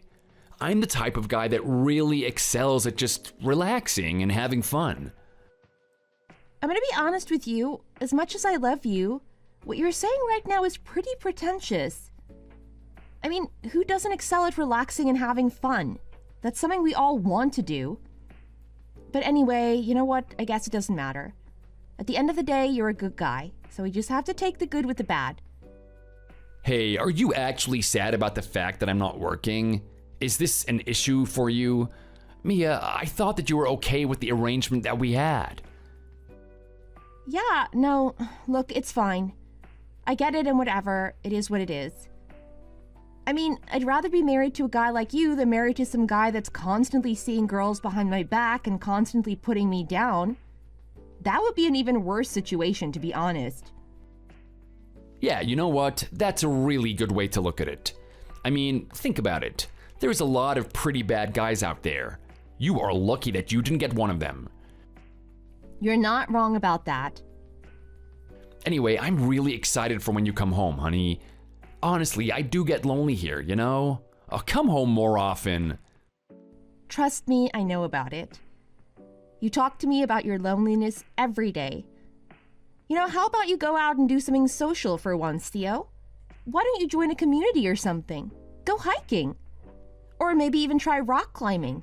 Speaker 2: I'm the type of guy that really excels at just relaxing and having fun.
Speaker 3: I'm gonna be honest with you, as much as I love you, what you're saying right now is pretty pretentious. I mean, who doesn't excel at relaxing and having fun? That's something we all want to do. But anyway, you know what? I guess it doesn't matter. At the end of the day, you're a good guy, so we just have to take the good with the bad.
Speaker 2: Hey, are you actually sad about the fact that I'm not working? Is this an issue for you? Mia, I thought that you were okay with the arrangement that we had.
Speaker 3: Yeah, no, look, it's fine. I get it and whatever, it is what it is. I mean, I'd rather be married to a guy like you than married to some guy that's constantly seeing girls behind my back and constantly putting me down. That would be an even worse situation, to be honest.
Speaker 2: Yeah, you know what? That's a really good way to look at it. I mean, think about it. There's a lot of pretty bad guys out there. You are lucky that you didn't get one of them.
Speaker 3: You're not wrong about that.
Speaker 2: Anyway, I'm really excited for when you come home, honey. Honestly, I do get lonely here, you know? Oh, come home more often.
Speaker 3: Trust me, I know about it. You talk to me about your loneliness every day. You know, how about you go out and do something social for once, Theo? Why don't you join a community or something? Go hiking. Or maybe even try rock climbing.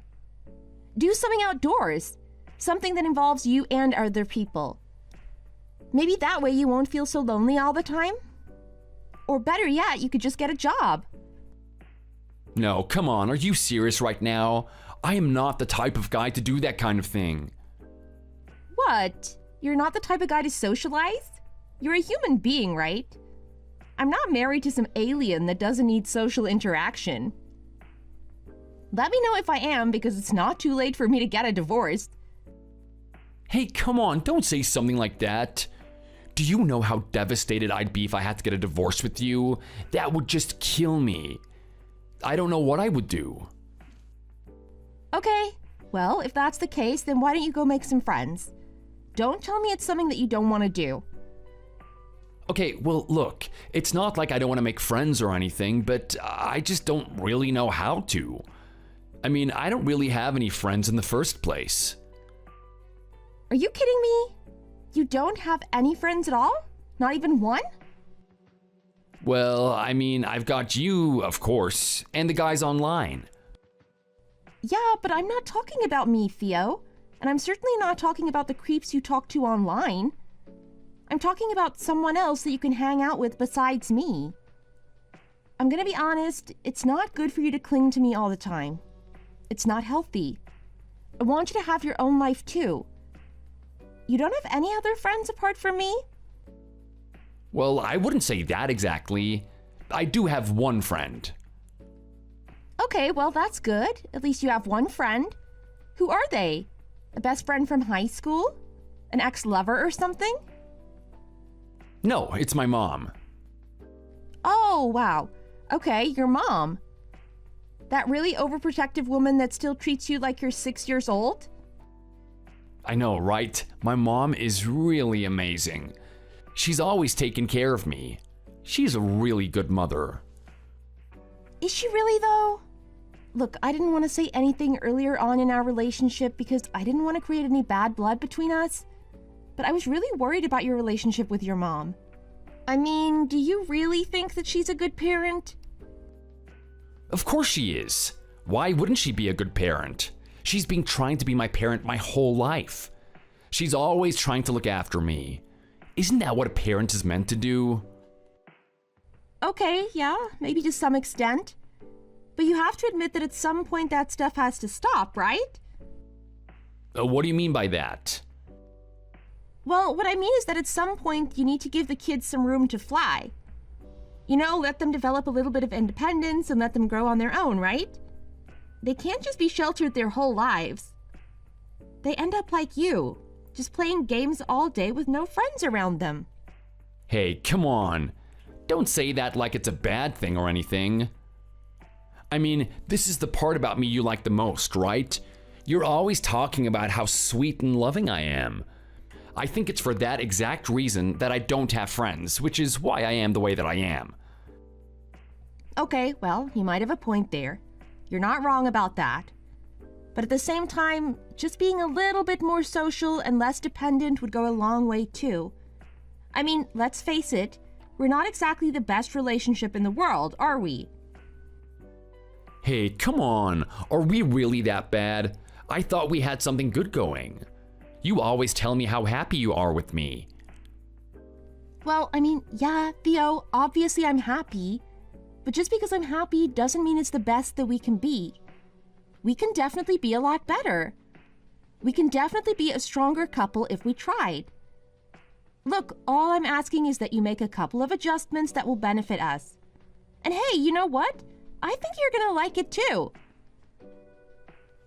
Speaker 3: Do something outdoors. Something that involves you and other people. Maybe that way you won't feel so lonely all the time. Or better yet, you could just get a job.
Speaker 2: No, come on, are you serious right now? I am not the type of guy to do that kind of thing.
Speaker 3: What? You're not the type of guy to socialize? You're a human being, right? I'm not married to some alien that doesn't need social interaction. Let me know if I am, because it's not too late for me to get a divorce.
Speaker 2: Hey, come on, don't say something like that. Do you know how devastated I'd be if I had to get a divorce with you? That would just kill me. I don't know what I would do.
Speaker 3: Okay, well, if that's the case, then why don't you go make some friends? Don't tell me it's something that you don't want to do.
Speaker 2: Okay, well, look, it's not like I don't want to make friends or anything, but I just don't really know how to. I mean, I don't really have any friends in the first place.
Speaker 3: Are you kidding me? You don't have any friends at all? Not even one?
Speaker 2: Well, I mean, I've got you, of course, and the guys online.
Speaker 3: Yeah, but I'm not talking about me, Theo. And I'm certainly not talking about the creeps you talk to online. I'm talking about someone else that you can hang out with besides me. I'm gonna be honest, it's not good for you to cling to me all the time. It's not healthy. I want you to have your own life too. You don't have any other friends apart from me?
Speaker 2: Well, I wouldn't say that exactly. I do have one friend.
Speaker 3: Okay, well that's good. At least you have one friend. Who are they? A best friend from high school? An ex-lover or something?
Speaker 2: No, it's my mom.
Speaker 3: Oh, wow. Okay, your mom. That really overprotective woman that still treats you like you're 6 years old?
Speaker 2: I know, right? My mom is really amazing. She's always taken care of me. She's a really good mother.
Speaker 3: Is she really, though? Look, I didn't want to say anything earlier on in our relationship because I didn't want to create any bad blood between us. But I was really worried about your relationship with your mom. I mean, do you really think that she's a good parent?
Speaker 2: Of course she is. Why wouldn't she be a good parent? She's been trying to be my parent my whole life. She's always trying to look after me. Isn't that what a parent is meant to do?
Speaker 3: Okay, yeah, maybe to some extent. But you have to admit that at some point that stuff has to stop, right?
Speaker 2: What do you mean by that?
Speaker 3: Well, what I mean is that at some point you need to give the kids some room to fly. You know, let them develop a little bit of independence and let them grow on their own, right? They can't just be sheltered their whole lives. They end up like you, just playing games all day with no friends around them.
Speaker 2: Hey, come on. Don't say that like it's a bad thing or anything. I mean, this is the part about me you like the most, right? You're always talking about how sweet and loving I am. I think it's for that exact reason that I don't have friends, which is why I am the way that I am.
Speaker 3: Okay, well, you might have a point there. You're not wrong about that. But at the same time, just being a little bit more social and less dependent would go a long way too. I mean, let's face it, we're not exactly the best relationship in the world, are we?
Speaker 2: Hey, come on. Are we really that bad? I thought we had something good going. You always tell me how happy you are with me.
Speaker 3: Well, I mean, yeah, Theo, obviously I'm happy. But just because I'm happy doesn't mean it's the best that we can be. We can definitely be a lot better. We can definitely be a stronger couple if we tried. Look, all I'm asking is that you make a couple of adjustments that will benefit us. And hey, you know what? I think you're gonna like it too.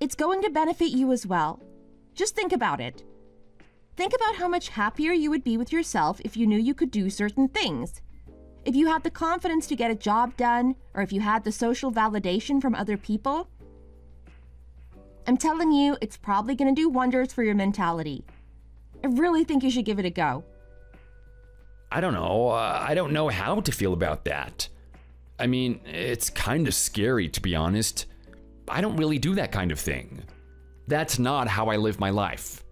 Speaker 3: It's going to benefit you as well. Just think about it. Think about how much happier you would be with yourself if you knew you could do certain things. If you had the confidence to get a job done, or if you had the social validation from other people. I'm telling you, it's probably going to do wonders for your mentality. I really think you should give it a go.
Speaker 2: I don't know. I don't know how to feel about that. I mean, it's kind of scary, to be honest. I don't really do that kind of thing. That's not how I live my life.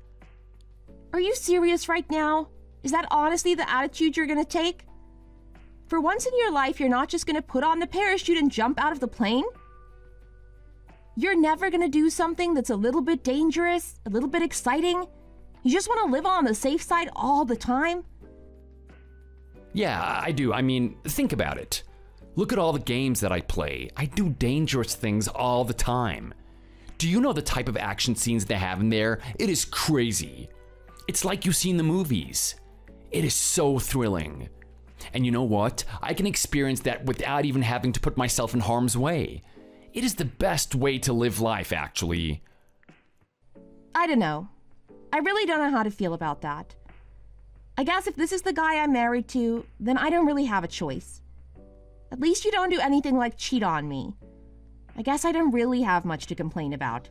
Speaker 3: Are you serious right now? Is that honestly the attitude you're going to take? For once in your life, you're not just going to put on the parachute and jump out of the plane? You're never going to do something that's a little bit dangerous, a little bit exciting? You just want to live on the safe side all the time?
Speaker 2: Yeah, I do. I mean, think about it. Look at all the games that I play. I do dangerous things all the time. Do you know the type of action scenes they have in there? It is crazy. It's like you see in the movies. It is so thrilling. And you know what? I can experience that without even having to put myself in harm's way. It is the best way to live life, actually.
Speaker 3: I don't know. I really don't know how to feel about that. I guess if this is the guy I'm married to, then I don't really have a choice. At least you don't do anything like cheat on me. I guess I don't really have much to complain about.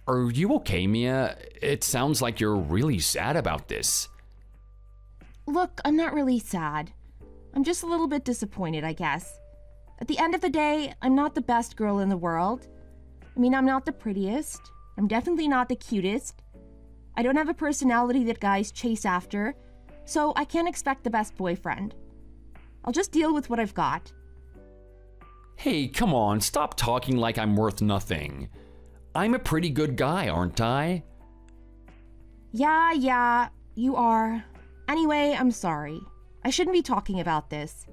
Speaker 2: Are you okay, Mia? It sounds like you're really sad about this.
Speaker 3: Look, I'm not really sad. I'm just a little bit disappointed, I guess. At the end of the day, I'm not the best girl in the world. I mean, I'm not the prettiest. I'm definitely not the cutest. I don't have a personality that guys chase after, so I can't expect the best boyfriend. I'll just deal with what I've got.
Speaker 2: Hey, come on, stop talking like I'm worth nothing. I'm a pretty good guy, aren't I?
Speaker 3: Yeah, you are. Anyway, I'm sorry. I shouldn't be talking about this.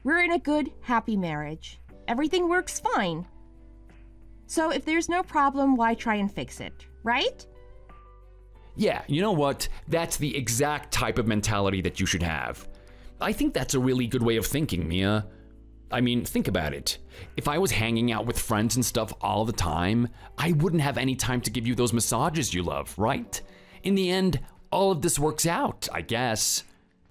Speaker 3: We're in a good, happy marriage. Everything works fine. So if there's no problem, why try and fix it, right?
Speaker 2: Yeah, you know what? That's the exact type of mentality that you should have. I think that's a really good way of thinking, Mia. I mean, think about it. If I was hanging out with friends and stuff all the time, I wouldn't have any time to give you those massages you love, right? In the end, all of this works out, I guess.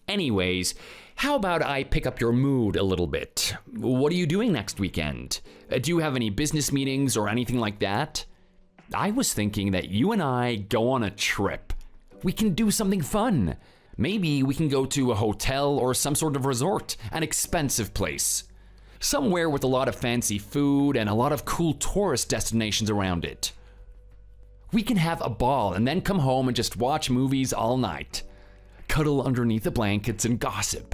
Speaker 2: Anyways, How about I pick up your mood a little bit? What are you doing next weekend? Do you have any business meetings or anything like that? I was thinking that you and I go on a trip. We can do something fun. Maybe we can go to a hotel or some sort of resort, an expensive place. Somewhere with a lot of fancy food and a lot of cool tourist destinations around it. We can have a ball and then come home and just watch movies all night. Cuddle underneath the blankets and gossip.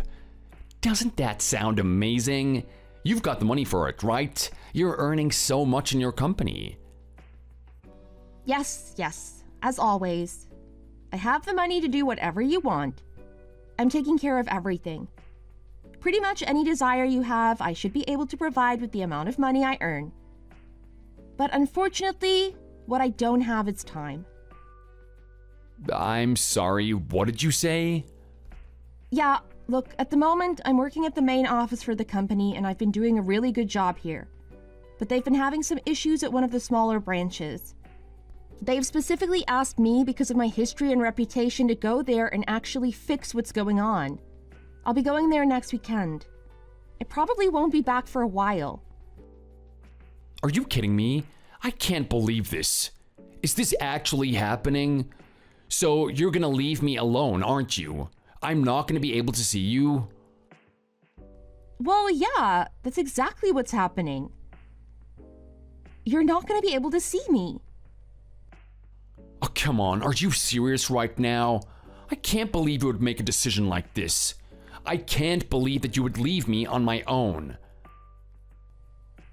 Speaker 2: Doesn't that sound amazing? You've got the money for it, right? You're earning so much in your company.
Speaker 3: Yes, as always. I have the money to do whatever you want. I'm taking care of everything. Pretty much any desire you have, I should be able to provide with the amount of money I earn. But unfortunately, what I don't have is time.
Speaker 2: I'm sorry, what did you say?
Speaker 3: Yeah, look, at the moment, I'm working at the main office for the company and I've been doing a really good job here. But they've been having some issues at one of the smaller branches. They've specifically asked me, because of my history and reputation, to go there and actually fix what's going on. I'll be going there next weekend. I probably won't be back for a while.
Speaker 2: Are you kidding me? I can't believe this. Is this actually happening? So you're gonna leave me alone, aren't you? I'm not gonna be able to see you?
Speaker 3: Well, yeah, that's exactly what's happening. You're not gonna be able to see me.
Speaker 2: Oh, come on, are you serious right now? I can't believe you would make a decision like this. I can't believe that you would leave me on my own.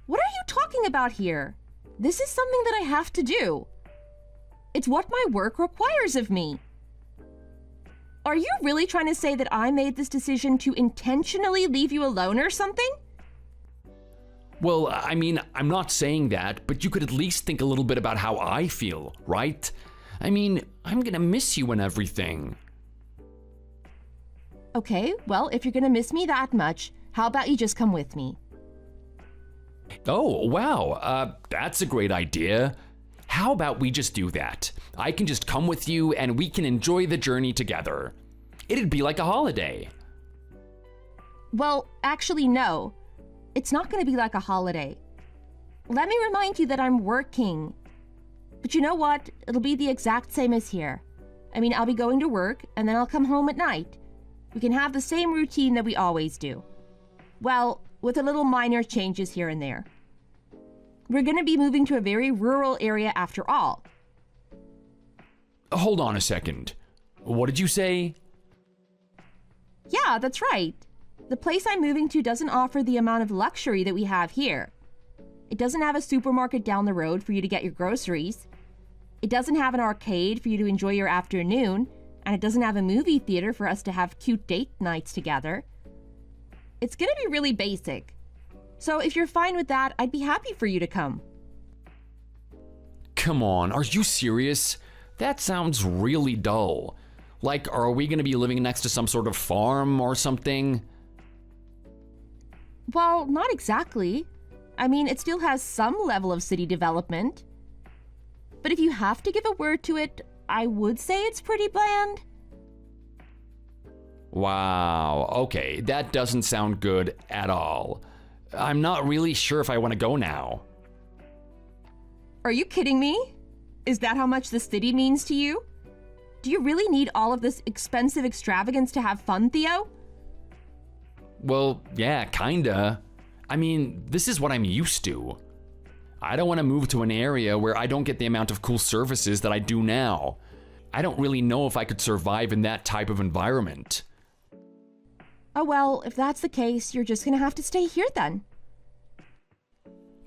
Speaker 3: What are you talking about here? This is something that I have to do. It's what my work requires of me. Are you really trying to say that I made this decision to intentionally leave you alone or something?
Speaker 2: Well, I mean, I'm not saying that, but you could at least think a little bit about how I feel, right? I mean, I'm gonna miss you and everything.
Speaker 3: Okay, well, if you're gonna miss me that much, how about you just come with me?
Speaker 2: Oh, wow, that's a great idea. How about we just do that? I can just come with you and we can enjoy the journey together. It'd be like a holiday.
Speaker 3: Well, actually, no. It's not gonna be like a holiday. Let me remind you that I'm working. But you know what? It'll be the exact same as here. I mean, I'll be going to work and then I'll come home at night. We can have the same routine that we always do. Well, with a little minor changes here and there. We're gonna be moving to a very rural area after all.
Speaker 2: Hold on a second. What did you say?
Speaker 3: Yeah, that's right. The place I'm moving to doesn't offer the amount of luxury that we have here. It doesn't have a supermarket down the road for you to get your groceries. It doesn't have an arcade for you to enjoy your afternoon, and it doesn't have a movie theater for us to have cute date nights together. It's gonna be really basic. So if you're fine with that, I'd be happy for you to come.
Speaker 2: Come on, are you serious? That sounds really dull. Like, are we gonna be living next to some sort of farm or something?
Speaker 3: Well, not exactly. I mean, it still has some level of city development. But if you have to give a word to it, I would say it's pretty bland.
Speaker 2: Wow, okay, that doesn't sound good at all. I'm not really sure if I want to go now.
Speaker 3: Are you kidding me? Is that how much the city means to you? Do you really need all of this expensive extravagance to have fun, Theo?
Speaker 2: Well, yeah, kinda. I mean, this is what I'm used to. I don't want to move to an area where I don't get the amount of cool services that I do now. I don't really know if I could survive in that type of environment.
Speaker 3: Oh well, if that's the case, you're just gonna have to stay here then.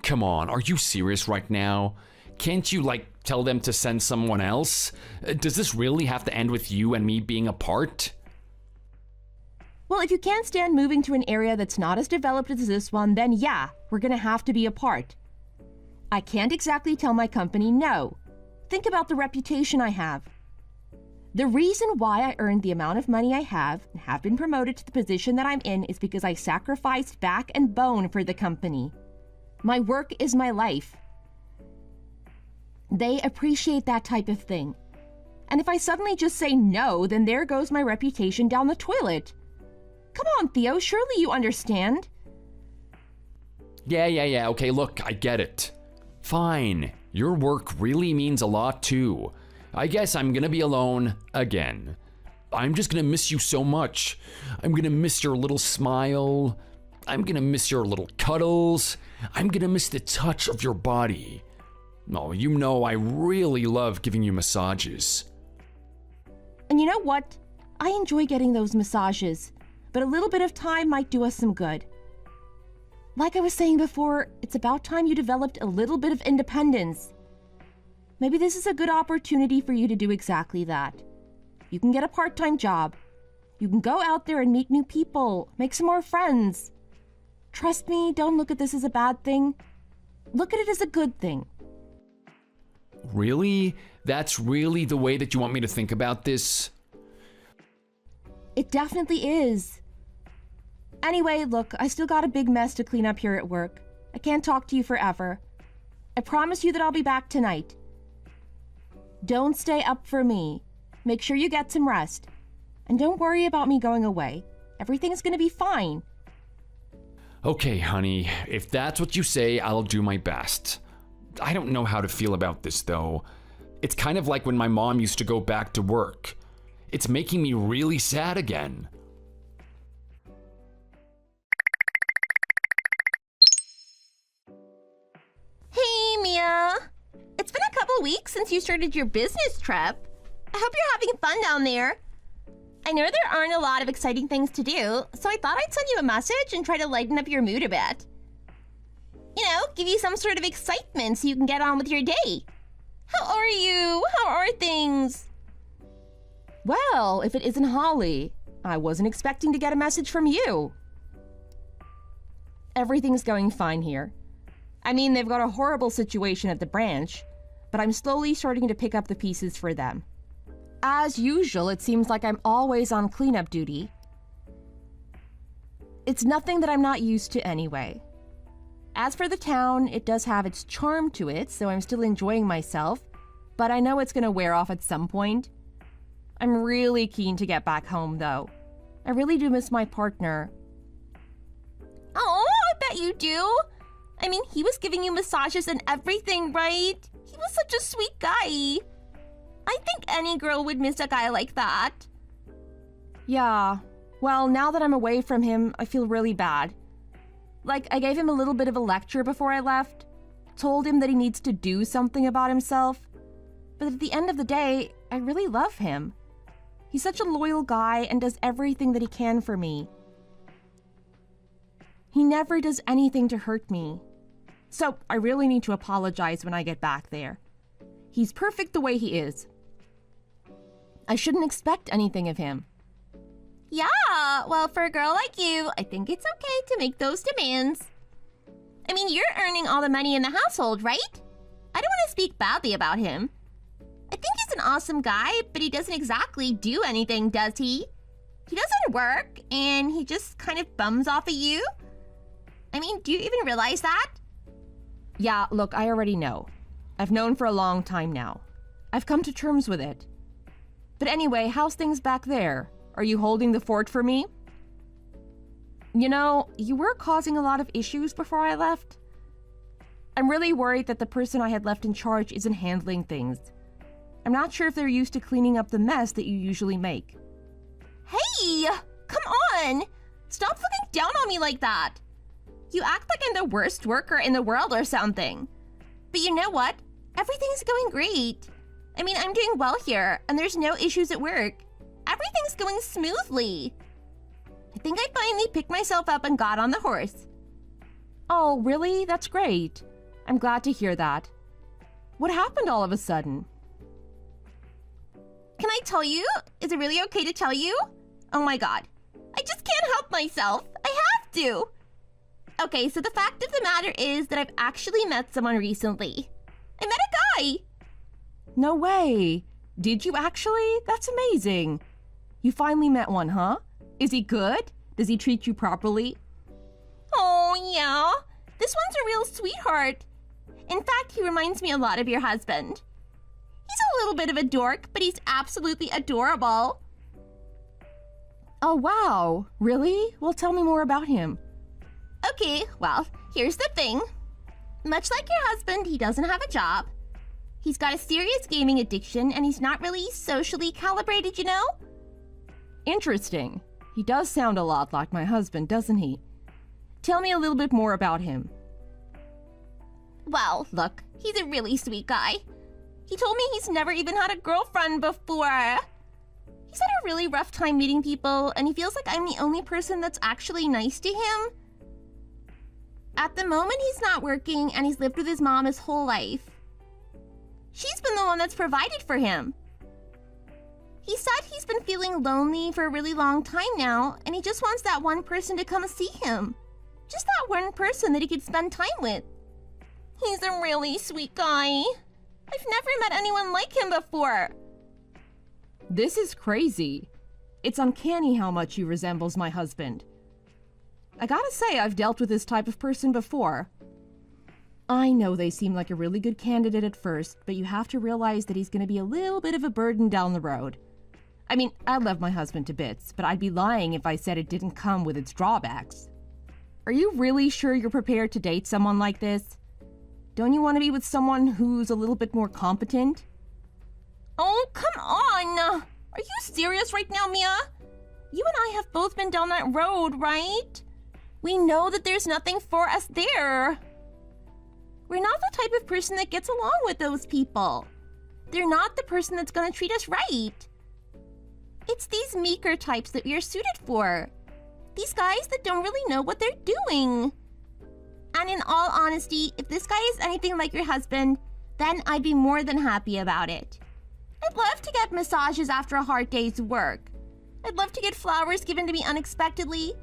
Speaker 2: Come on, are you serious right now? Can't you, tell them to send someone else? Does this really have to end with you and me being apart?
Speaker 3: Well, if you can't stand moving to an area that's not as developed as this one, then yeah, we're gonna have to be apart. I can't exactly tell my company no. Think about the reputation I have. The reason why I earned the amount of money I have and have been promoted to the position that I'm in is because I sacrificed back and bone for the company. My work is my life. They appreciate that type of thing. And if I suddenly just say no, then there goes my reputation down the toilet. Come on, Theo, surely you understand.
Speaker 2: Yeah, okay, look, I get it. Fine, your work really means a lot too. I guess I'm gonna be alone again. I'm just gonna miss you so much. I'm gonna miss your little smile. I'm gonna miss your little cuddles. I'm gonna miss the touch of your body. Oh, you know I really love giving you massages.
Speaker 3: And you know what? I enjoy getting those massages, but a little bit of time might do us some good. Like I was saying before, it's about time you developed a little bit of independence. Maybe this is a good opportunity for you to do exactly that. You can get a part-time job. You can go out there and meet new people, make some more friends. Trust me, don't look at this as a bad thing. Look at it as a good thing.
Speaker 2: Really? That's really the way that you want me to think about this?
Speaker 3: It definitely is. Anyway, look, I still got a big mess to clean up here at work. I can't talk to you forever. I promise you that I'll be back tonight. Don't stay up for me. Make sure you get some rest. And don't worry about me going away. Everything's gonna be fine.
Speaker 2: Okay, honey, if that's what you say, I'll do my best. I don't know how to feel about this, though. It's kind of like when my mom used to go back to work. It's making me really sad again.
Speaker 3: Hey, Mia. It's been a couple weeks since you started your business trip. I hope you're having fun down there. I know there aren't a lot of exciting things to do, so I thought I'd send you a message and try to lighten up your mood a bit. You know, give you some sort of excitement so you can get on with your day. How are you? How are things?
Speaker 1: Well, if it isn't Holly, I wasn't expecting to get a message from you. Everything's going fine here. I mean, they've got a horrible situation at the branch, but I'm slowly starting to pick up the pieces for them. As usual, it seems like I'm always on cleanup duty. It's nothing that I'm not used to anyway. As for the town, it does have its charm to it, so I'm still enjoying myself, but I know it's gonna wear off at some point. I'm really keen to get back home, though. I really do miss my partner.
Speaker 3: Oh, I bet you do. I mean, he was giving you massages and everything, right? He was such a sweet guy. I think any girl would miss a guy like that.
Speaker 1: Yeah, well, now that I'm away from him, I feel really bad. Like, I gave him a little bit of a lecture before I left, told him that he needs to do something about himself. But at the end of the day, I really love him. He's such a loyal guy and does everything that he can for me. He never does anything to hurt me. So I really need to apologize when I get back there. He's perfect the way he is. I shouldn't expect anything of him.
Speaker 3: Yeah, well, for a girl like you, I think it's okay to make those demands. I mean, you're earning all the money in the household, right? I don't want to speak badly about him. I think he's an awesome guy, but he doesn't exactly do anything, does he? He doesn't work, and he just kind of bums off of you. I mean, do you even realize that?
Speaker 1: Yeah, look, I already know. I've known for a long time now. I've come to terms with it. But anyway, how's things back there? Are you holding the fort for me? You know, you were causing a lot of issues before I left. I'm really worried that the person I had left in charge isn't handling things. I'm not sure if they're used to cleaning up the mess that you usually make.
Speaker 3: Hey, come on! Stop looking down on me like that. You act like I'm the worst worker in the world or something. But you know what? Everything's going great. I mean, I'm doing well here, and there's no issues at work. Everything's going smoothly. I think I finally picked myself up and got on the horse.
Speaker 1: Oh, really? That's great. I'm glad to hear that. What happened all of a sudden?
Speaker 3: Can I tell you? Is it really okay to tell you? Oh my god. I just can't help myself. I have to. Okay, so the fact of the matter is that I've actually met someone recently. I met a guy.
Speaker 1: No way. Did you actually? That's amazing. You finally met one, huh? Is he good? Does he treat you properly?
Speaker 3: Oh, yeah. This one's a real sweetheart. In fact, he reminds me a lot of your husband. He's a little bit of a dork, but he's absolutely adorable.
Speaker 1: Oh, wow. Really? Well, tell me more about him.
Speaker 3: Okay, well, here's the thing. Much like your husband, he doesn't have a job. He's got a serious gaming addiction, and he's not really socially calibrated, you know?
Speaker 1: Interesting. He does sound a lot like my husband, doesn't he? Tell me a little bit more about him.
Speaker 3: Well, look, he's a really sweet guy. He told me he's never even had a girlfriend before. He's had a really rough time meeting people, and he feels like I'm the only person that's actually nice to him. At the moment, he's not working, and he's lived with his mom his whole life. She's been the one that's provided for him. He said he's been feeling lonely for a really long time now, and he just wants that one person to come see him. Just that one person that he could spend time with. He's a really sweet guy. I've never met anyone like him before.
Speaker 1: This is crazy. It's uncanny how much he resembles my husband. I gotta say, I've dealt with this type of person before. I know they seem like a really good candidate at first, but you have to realize that he's gonna be a little bit of a burden down the road. I mean, I love my husband to bits, but I'd be lying if I said it didn't come with its drawbacks. Are you really sure you're prepared to date someone like this? Don't you want to be with someone who's a little bit more competent?
Speaker 3: Oh, come on! Are you serious right now, Mia? You and I have both been down that road, right? We know that there's nothing for us there. We're not the type of person that gets along with those people. They're not the person that's gonna treat us right. It's these meeker types that we are suited for. These guys that don't really know what they're doing. And in all honesty, if this guy is anything like your husband, then I'd be more than happy about it. I'd love to get massages after a hard day's work. I'd love to get flowers given to me unexpectedly.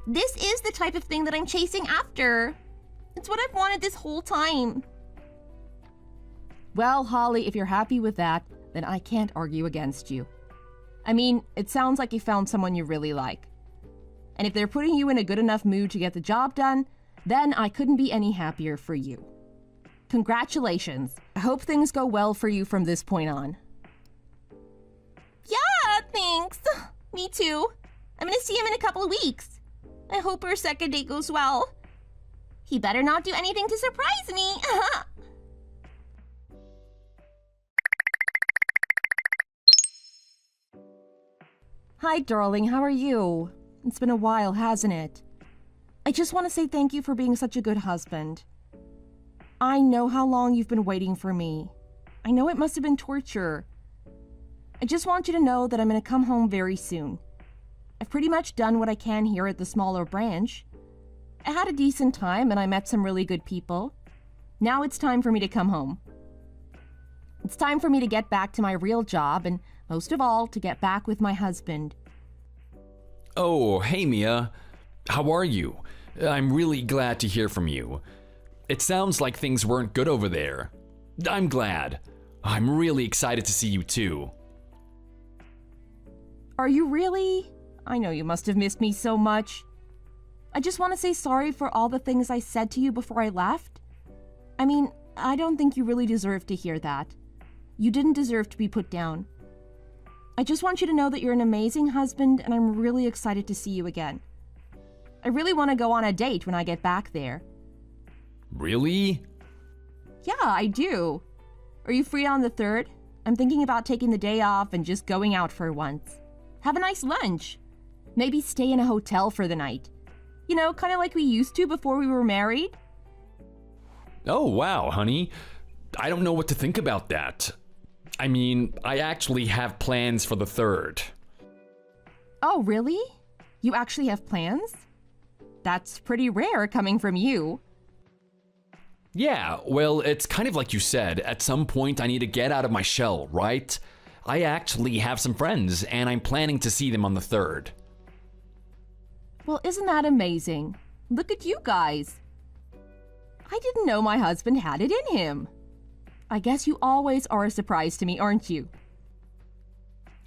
Speaker 3: This is the type of thing that I'm chasing after. It's what I've wanted this whole time.
Speaker 1: Well, Holly, if you're happy with that, then I can't argue against you. I mean, it sounds like you found someone you really like. And if they're putting you in a good enough mood to get the job done, then I couldn't be any happier for you. Congratulations. I hope things go well for you from this point on.
Speaker 3: Yeah, thanks. Me too. I'm gonna see him in a couple of weeks. I hope our second date goes well. He better not do anything to surprise me.
Speaker 1: Hi, darling. How are you? It's been a while, hasn't it? I just want to say thank you for being such a good husband. I know how long you've been waiting for me. I know it must have been torture. I just want you to know that I'm going to come home very soon. I've pretty much done what I can here at the smaller branch. I had a decent time and I met some really good people. Now it's time for me to come home. It's time for me to get back to my real job and, most of all, to get back with my husband.
Speaker 2: Oh, hey Mia. How are you? I'm really glad to hear from you. It sounds like things weren't good over there. I'm glad. I'm really excited to see you too.
Speaker 1: Are you really? I know you must have missed me so much. I just want to say sorry for all the things I said to you before I left. I mean, I don't think you really deserve to hear that. You didn't deserve to be put down. I just want you to know that you're an amazing husband and I'm really excited to see you again. I really want to go on a date when I get back there.
Speaker 2: Really?
Speaker 1: Yeah, I do. Are you free on the 3rd? I'm thinking about taking the day off and just going out for once. Have a nice lunch. Maybe stay in a hotel for the night. You know, kind of like we used to before we were married.
Speaker 2: Oh, wow, honey. I don't know what to think about that. I mean, I actually have plans for the 3rd.
Speaker 1: Oh, really? You actually have plans? That's pretty rare coming from you.
Speaker 2: Yeah, well, it's kind of like you said. At some point, I need to get out of my shell, right? I actually have some friends, and I'm planning to see them on the 3rd.
Speaker 1: Well, isn't that amazing? Look at you guys. I didn't know my husband had it in him. I guess you always are a surprise to me, aren't you?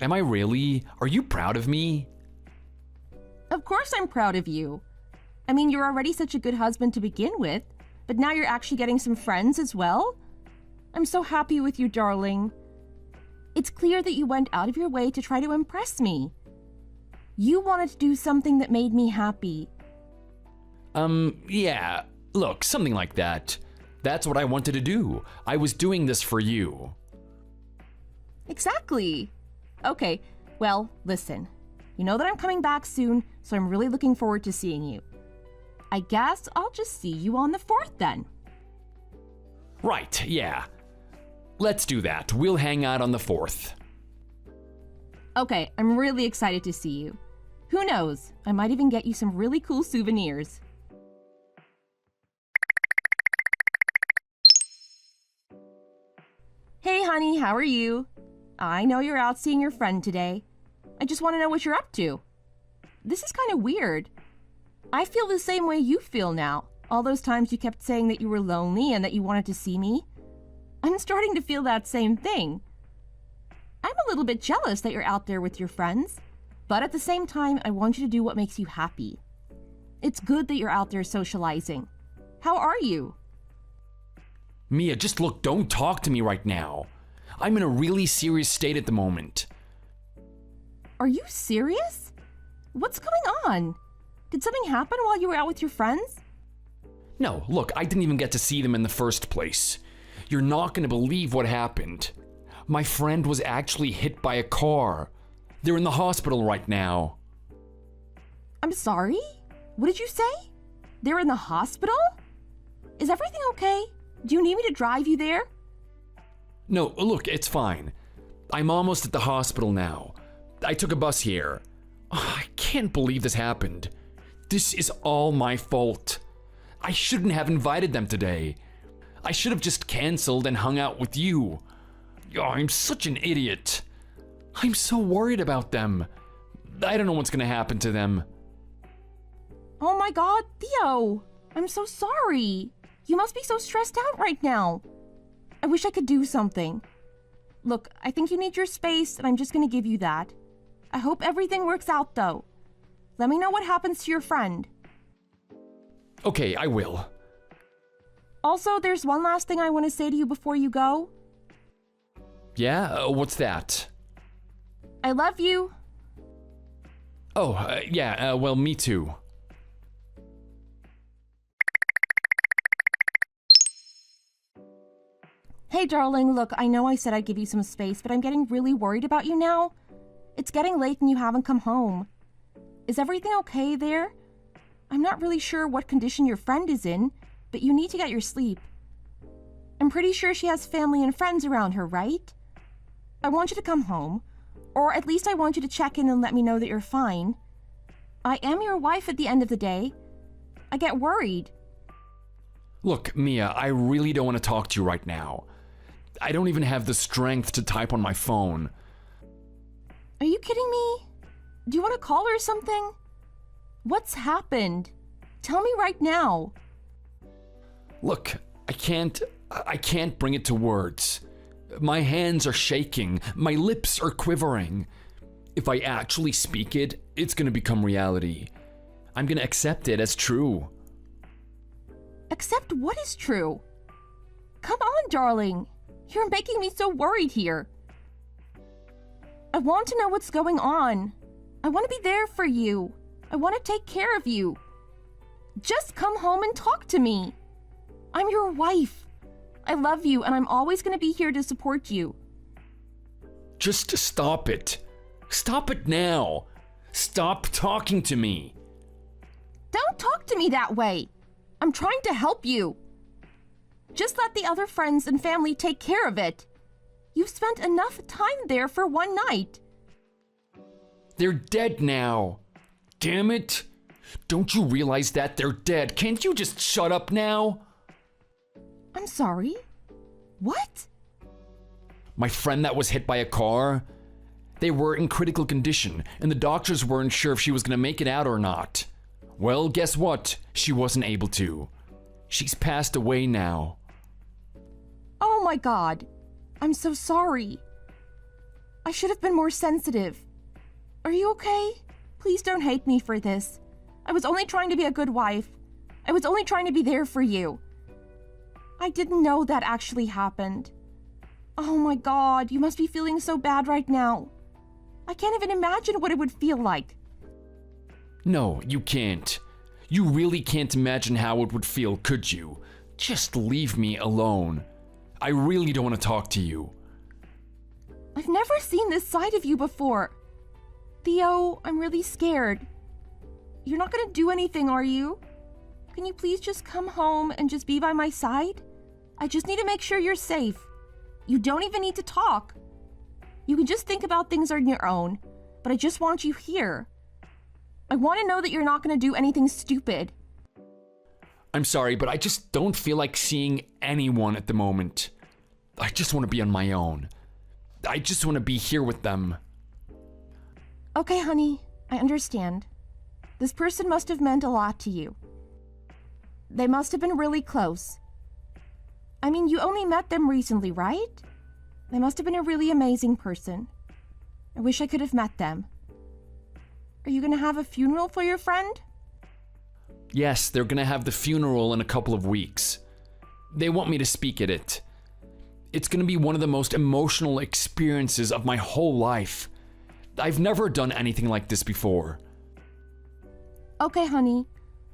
Speaker 2: Am I really? Are you proud of me?
Speaker 1: Of course I'm proud of you. I mean, you're already such a good husband to begin with, but now you're actually getting some friends as well? I'm so happy with you, darling. It's clear that you went out of your way to try to impress me.
Speaker 3: You wanted to do something that made me happy.
Speaker 2: Yeah. Look, something like that. That's what I wanted to do. I was doing this for you.
Speaker 3: Exactly. Okay, well, listen. You know that I'm coming back soon, so I'm really looking forward to seeing you. I guess I'll just see you on the 4th then.
Speaker 2: Right, yeah. Let's do that. We'll hang out on the 4th.
Speaker 3: Okay, I'm really excited to see you. Who knows, I might even get you some really cool souvenirs. Hey honey, how are you? I know you're out seeing your friend today. I just want to know what you're up to. This is kind of weird. I feel the same way you feel now. All those times you kept saying that you were lonely and that you wanted to see me. I'm starting to feel that same thing. I'm a little bit jealous that you're out there with your friends, but at the same time, I want you to do what makes you happy. It's good that you're out there socializing. How are you?
Speaker 2: Mia, just look, don't talk to me right now. I'm in a really serious state at the moment.
Speaker 3: Are you serious? What's going on? Did something happen while you were out with your friends?
Speaker 2: No, look, I didn't even get to see them in the first place. You're not gonna believe what happened. My friend was actually hit by a car. They're in the hospital right now.
Speaker 3: I'm sorry? What did you say? They're in the hospital? Is everything okay? Do you need me to drive you there?
Speaker 2: No, look, it's fine. I'm almost at the hospital now. I took a bus here. I can't believe this happened. This is all my fault. I shouldn't have invited them today. I should have just canceled and hung out with you. Oh, I'm such an idiot. I'm so worried about them. I don't know what's gonna happen to them.
Speaker 3: Oh my god, Theo! I'm so sorry. You must be so stressed out right now. I wish I could do something. Look, I think you need your space, and I'm just gonna give you that. I hope everything works out, though. Let me know what happens to your friend.
Speaker 2: Okay, I will.
Speaker 3: Also, there's one last thing I want to say to you before you go.
Speaker 2: Yeah? What's that?
Speaker 3: I love you.
Speaker 2: Oh, yeah, well, me too.
Speaker 3: Hey, darling, look, I know I said I'd give you some space, but I'm getting really worried about you now. It's getting late and you haven't come home. Is everything okay there? I'm not really sure what condition your friend is in, but you need to get your sleep. I'm pretty sure she has family and friends around her, right? I want you to come home, or at least I want you to check in and let me know that you're fine. I am your wife at the end of the day. I get worried.
Speaker 2: Look, Mia, I really don't want to talk to you right now. I don't even have the strength to type on my phone.
Speaker 3: Are you kidding me? Do you want to call her or something? What's happened? Tell me right now.
Speaker 2: Look, I can't bring it to words. My hands are shaking, my lips are quivering. If I actually speak it, it's gonna become reality. I'm gonna accept it as true.
Speaker 3: Accept what is true? Come on, darling. You're making me so worried here. I want to know what's going on. I want to be there for you. I want to take care of you. Just come home and talk to me. I'm your wife. I love you, and I'm always going to be here to support you.
Speaker 2: Just stop it. Stop it now. Stop talking to me.
Speaker 3: Don't talk to me that way. I'm trying to help you. Just let the other friends and family take care of it. You've spent enough time there for one night.
Speaker 2: They're dead now. Damn it. Don't you realize that they're dead? Can't you just shut up now?
Speaker 3: I'm sorry. What?
Speaker 2: My friend that was hit by a car, they were in critical condition, and the doctors weren't sure if she was gonna make it out or not. Well, guess what? She wasn't able to. She's passed away now.
Speaker 3: Oh my god. I'm so sorry. I should have been more sensitive. Are you okay? Please don't hate me for this. I was only trying to be a good wife. I was only trying to be there for you. I didn't know that actually happened. Oh my god, you must be feeling so bad right now. I can't even imagine what it would feel like.
Speaker 2: No, you can't. You really can't imagine how it would feel, could you? Just leave me alone. I really don't want to talk to you.
Speaker 3: I've never seen this side of you before. Theo, I'm really scared. You're not gonna do anything, are you? Can you please just come home and just be by my side? I just need to make sure you're safe. You don't even need to talk. You can just think about things on your own, but I just want you here. I want to know that you're not going to do anything stupid.
Speaker 2: I'm sorry, but I just don't feel like seeing anyone at the moment. I just want to be on my own. I just want to be here with them.
Speaker 3: Okay, honey, I understand. This person must have meant a lot to you. They must have been really close. I mean, you only met them recently, right? They must have been a really amazing person. I wish I could have met them. Are you gonna have a funeral for your friend?
Speaker 2: Yes, they're gonna have the funeral in a couple of weeks. They want me to speak at it. It's gonna be one of the most emotional experiences of my whole life. I've never done anything like this before.
Speaker 3: Okay, honey.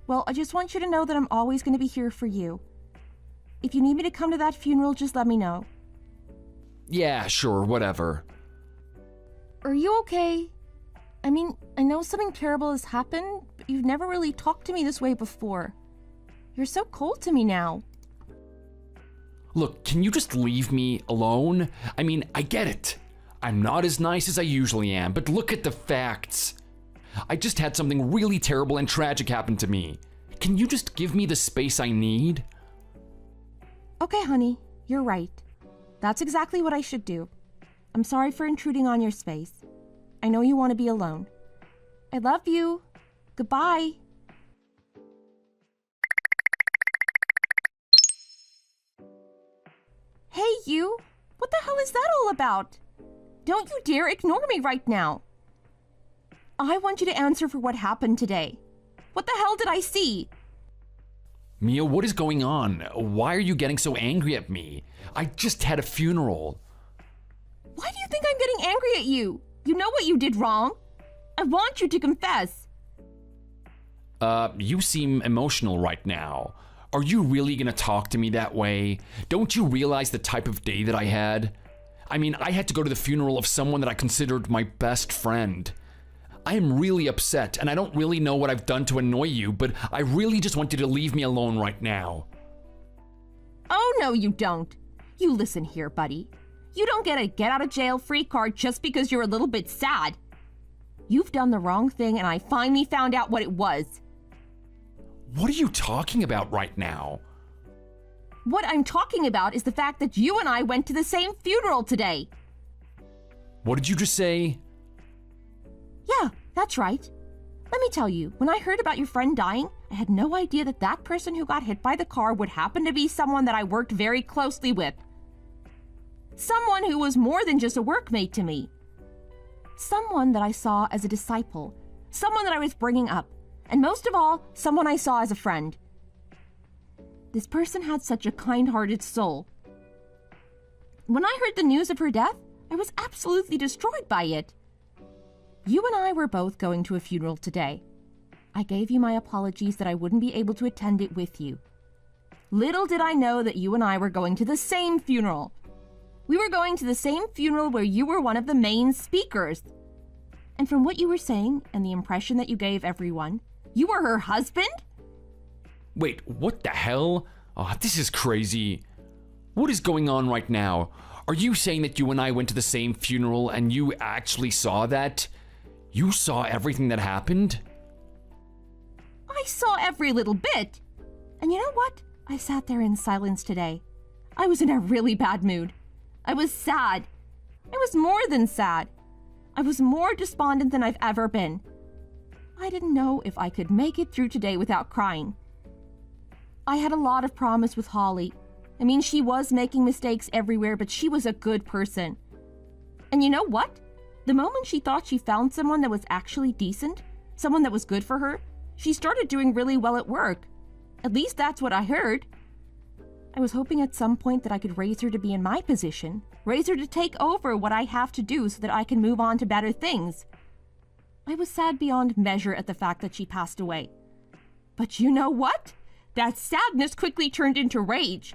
Speaker 3: Well, I just want you to know that I'm always gonna be here for you. If you need me to come to that funeral, just let me know.
Speaker 2: Yeah, sure, whatever.
Speaker 3: Are you okay? I mean, I know something terrible has happened, but you've never really talked to me this way before. You're so cold to me now.
Speaker 2: Look, can you just leave me alone? I mean, I get it. I'm not as nice as I usually am, but look at the facts. I just had something really terrible and tragic happen to me. Can you just give me the space I need?
Speaker 3: Okay, honey, you're right. That's exactly what I should do. I'm sorry for intruding on your space. I know you want to be alone. I love you. Goodbye. Hey, you! What the hell is that all about? Don't you dare ignore me right now. I want you to answer for what happened today. What the hell did I see?
Speaker 2: Mia, what is going on? Why are you getting so angry at me? I just had a funeral.
Speaker 3: Why do you think I'm getting angry at you? You know what you did wrong. I want you to confess.
Speaker 2: You seem emotional right now. Are you really gonna talk to me that way? Don't you realize the type of day that I had? I mean, I had to go to the funeral of someone that I considered my best friend. I am really upset, and I don't really know what I've done to annoy you, but I really just want you to leave me alone right now.
Speaker 3: Oh, no, you don't. You listen here, buddy. You don't get a get-out-of-jail-free card just because you're a little bit sad. You've done the wrong thing, and I finally found out what it was.
Speaker 2: What are you talking about right now?
Speaker 3: What I'm talking about is the fact that you and I went to the same funeral today.
Speaker 2: What did you just say?
Speaker 3: Yeah, that's right. Let me tell you, when I heard about your friend dying, I had no idea that that person who got hit by the car would happen to be someone that I worked very closely with. Someone who was more than just a workmate to me. Someone that I saw as a disciple. Someone that I was bringing up. And most of all, someone I saw as a friend. This person had such a kind-hearted soul. When I heard the news of her death, I was absolutely destroyed by it. You and I were both going to a funeral today. I gave you my apologies that I wouldn't be able to attend it with you. Little did I know that you and I were going to the same funeral. We were going to the same funeral where you were one of the main speakers. And from what you were saying and the impression that you gave everyone, you were her husband?
Speaker 2: Wait, what the hell? Oh, this is crazy. What is going on right now? Are you saying that you and I went to the same funeral and you actually saw that? You saw everything that happened?
Speaker 3: I saw every little bit. And you know what? I sat there in silence today. I was in a really bad mood. I was sad. I was more than sad. I was more despondent than I've ever been. I didn't know if I could make it through today without crying. I had a lot of promise with Holly. I mean, she was making mistakes everywhere, but she was a good person. And you know what? The moment she thought she found someone that was actually decent, someone that was good for her, she started doing really well at work. At least that's what I heard. I was hoping at some point that I could raise her to be in my position, raise her to take over what I have to do so that I can move on to better things. I was sad beyond measure at the fact that she passed away. But you know what? That sadness quickly turned into rage.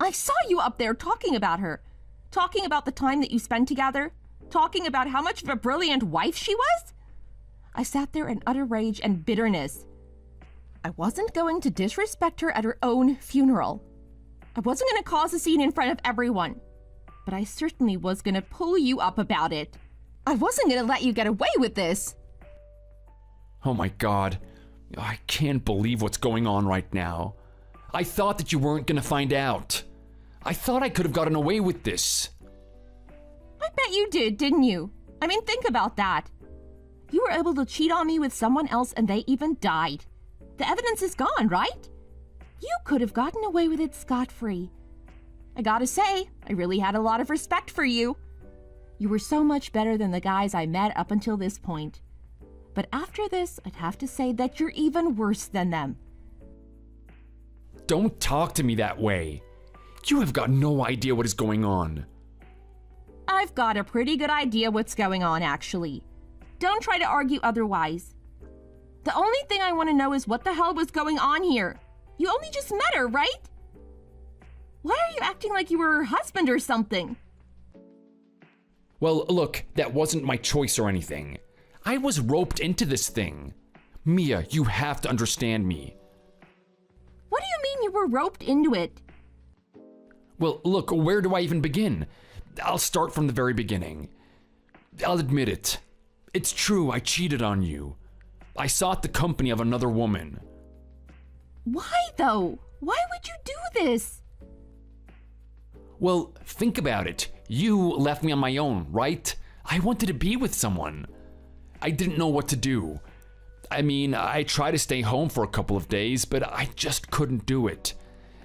Speaker 3: I saw you up there talking about her, talking about the time that you spent together, talking about how much of a brilliant wife she was. I sat there in utter rage and bitterness. I wasn't going to disrespect her at her own funeral. I wasn't going to cause a scene in front of everyone, but I certainly was going to pull you up about it. I wasn't going to let you get away with this.
Speaker 2: Oh my God. I can't believe what's going on right now. I thought that you weren't gonna find out. I thought I could have gotten away with this.
Speaker 3: I bet you did, didn't you? I mean, think about that. You were able to cheat on me with someone else and they even died. The evidence is gone, right? You could have gotten away with it scot-free. I gotta say, I really had a lot of respect for you. You were so much better than the guys I met up until this point. But after this, I'd have to say that you're even worse than them.
Speaker 2: Don't talk to me that way. You have got no idea what is going on.
Speaker 3: I've got a pretty good idea what's going on, actually. Don't try to argue otherwise. The only thing I want to know is what the hell was going on here. You only just met her, right? Why are you acting like you were her husband or something?
Speaker 2: Well, look, that wasn't my choice or anything. I was roped into this thing. Mia, you have to understand me.
Speaker 3: What do you mean you were roped into it?
Speaker 2: Well, look, where do I even begin? I'll start from the very beginning. I'll admit it. It's true, I cheated on you. I sought the company of another woman.
Speaker 3: Why, though? Why would you do this?
Speaker 2: Well, think about it. You left me on my own, right? I wanted to be with someone. I didn't know what to do. I mean, I tried to stay home for a couple of days, but I just couldn't do it.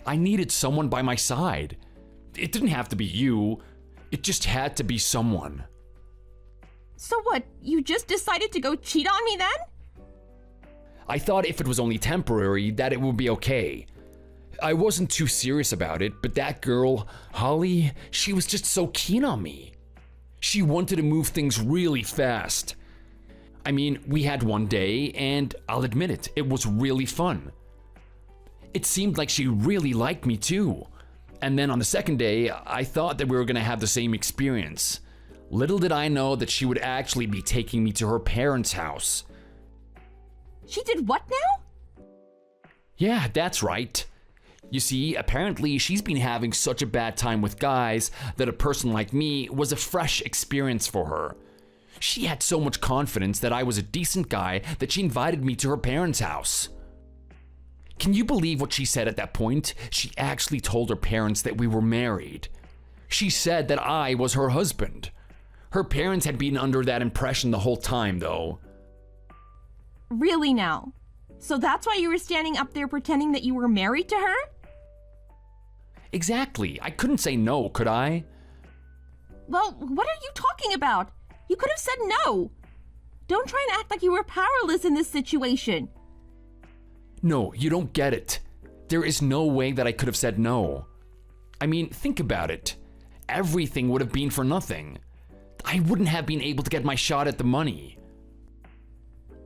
Speaker 2: I needed someone by my side. It didn't have to be you. It just had to be someone.
Speaker 3: So what, you just decided to go cheat on me then?
Speaker 2: I thought if it was only temporary, that it would be okay. I wasn't too serious about it, but that girl, Holly, she was just so keen on me. She wanted to move things really fast. I mean, we had one day, and I'll admit it, it was really fun. It seemed like she really liked me too. And then on the second day, I thought that we were gonna have the same experience. Little did I know that she would actually be taking me to her parents' house.
Speaker 3: She did what now?
Speaker 2: Yeah, that's right. You see, apparently she's been having such a bad time with guys that a person like me was a fresh experience for her. She had so much confidence that I was a decent guy that she invited me to her parents' house. Can you believe what she said at that point? She actually told her parents that we were married. She said that I was her husband. Her parents had been under that impression the whole time, though.
Speaker 3: Really now? So that's why you were standing up there pretending that you were married to her?
Speaker 2: Exactly. I couldn't say no, could I?
Speaker 3: Well, what are you talking about? You could have said no. Don't try and act like you were powerless in this situation.
Speaker 2: No, you don't get it. There is no way that I could have said no. I mean, think about it. Everything would have been for nothing. I wouldn't have been able to get my shot at the money.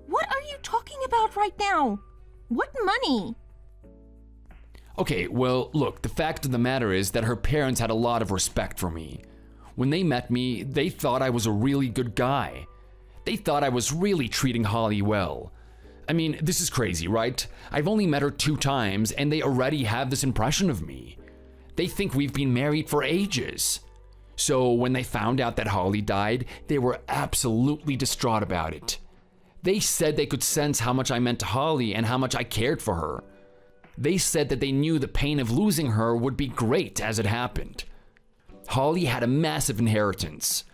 Speaker 3: What are you talking about right now? What money?
Speaker 2: Okay, well, look, the fact of the matter is that her parents had a lot of respect for me. When they met me, they thought I was a really good guy. They thought I was really treating Holly well. I mean, this is crazy, right? I've only met her 2 times and they already have this impression of me. They think we've been married for ages. So when they found out that Holly died, they were absolutely distraught about it. They said they could sense how much I meant to Holly and how much I cared for her. They said that they knew the pain of losing her would be great as it happened. Holly had a massive inheritance.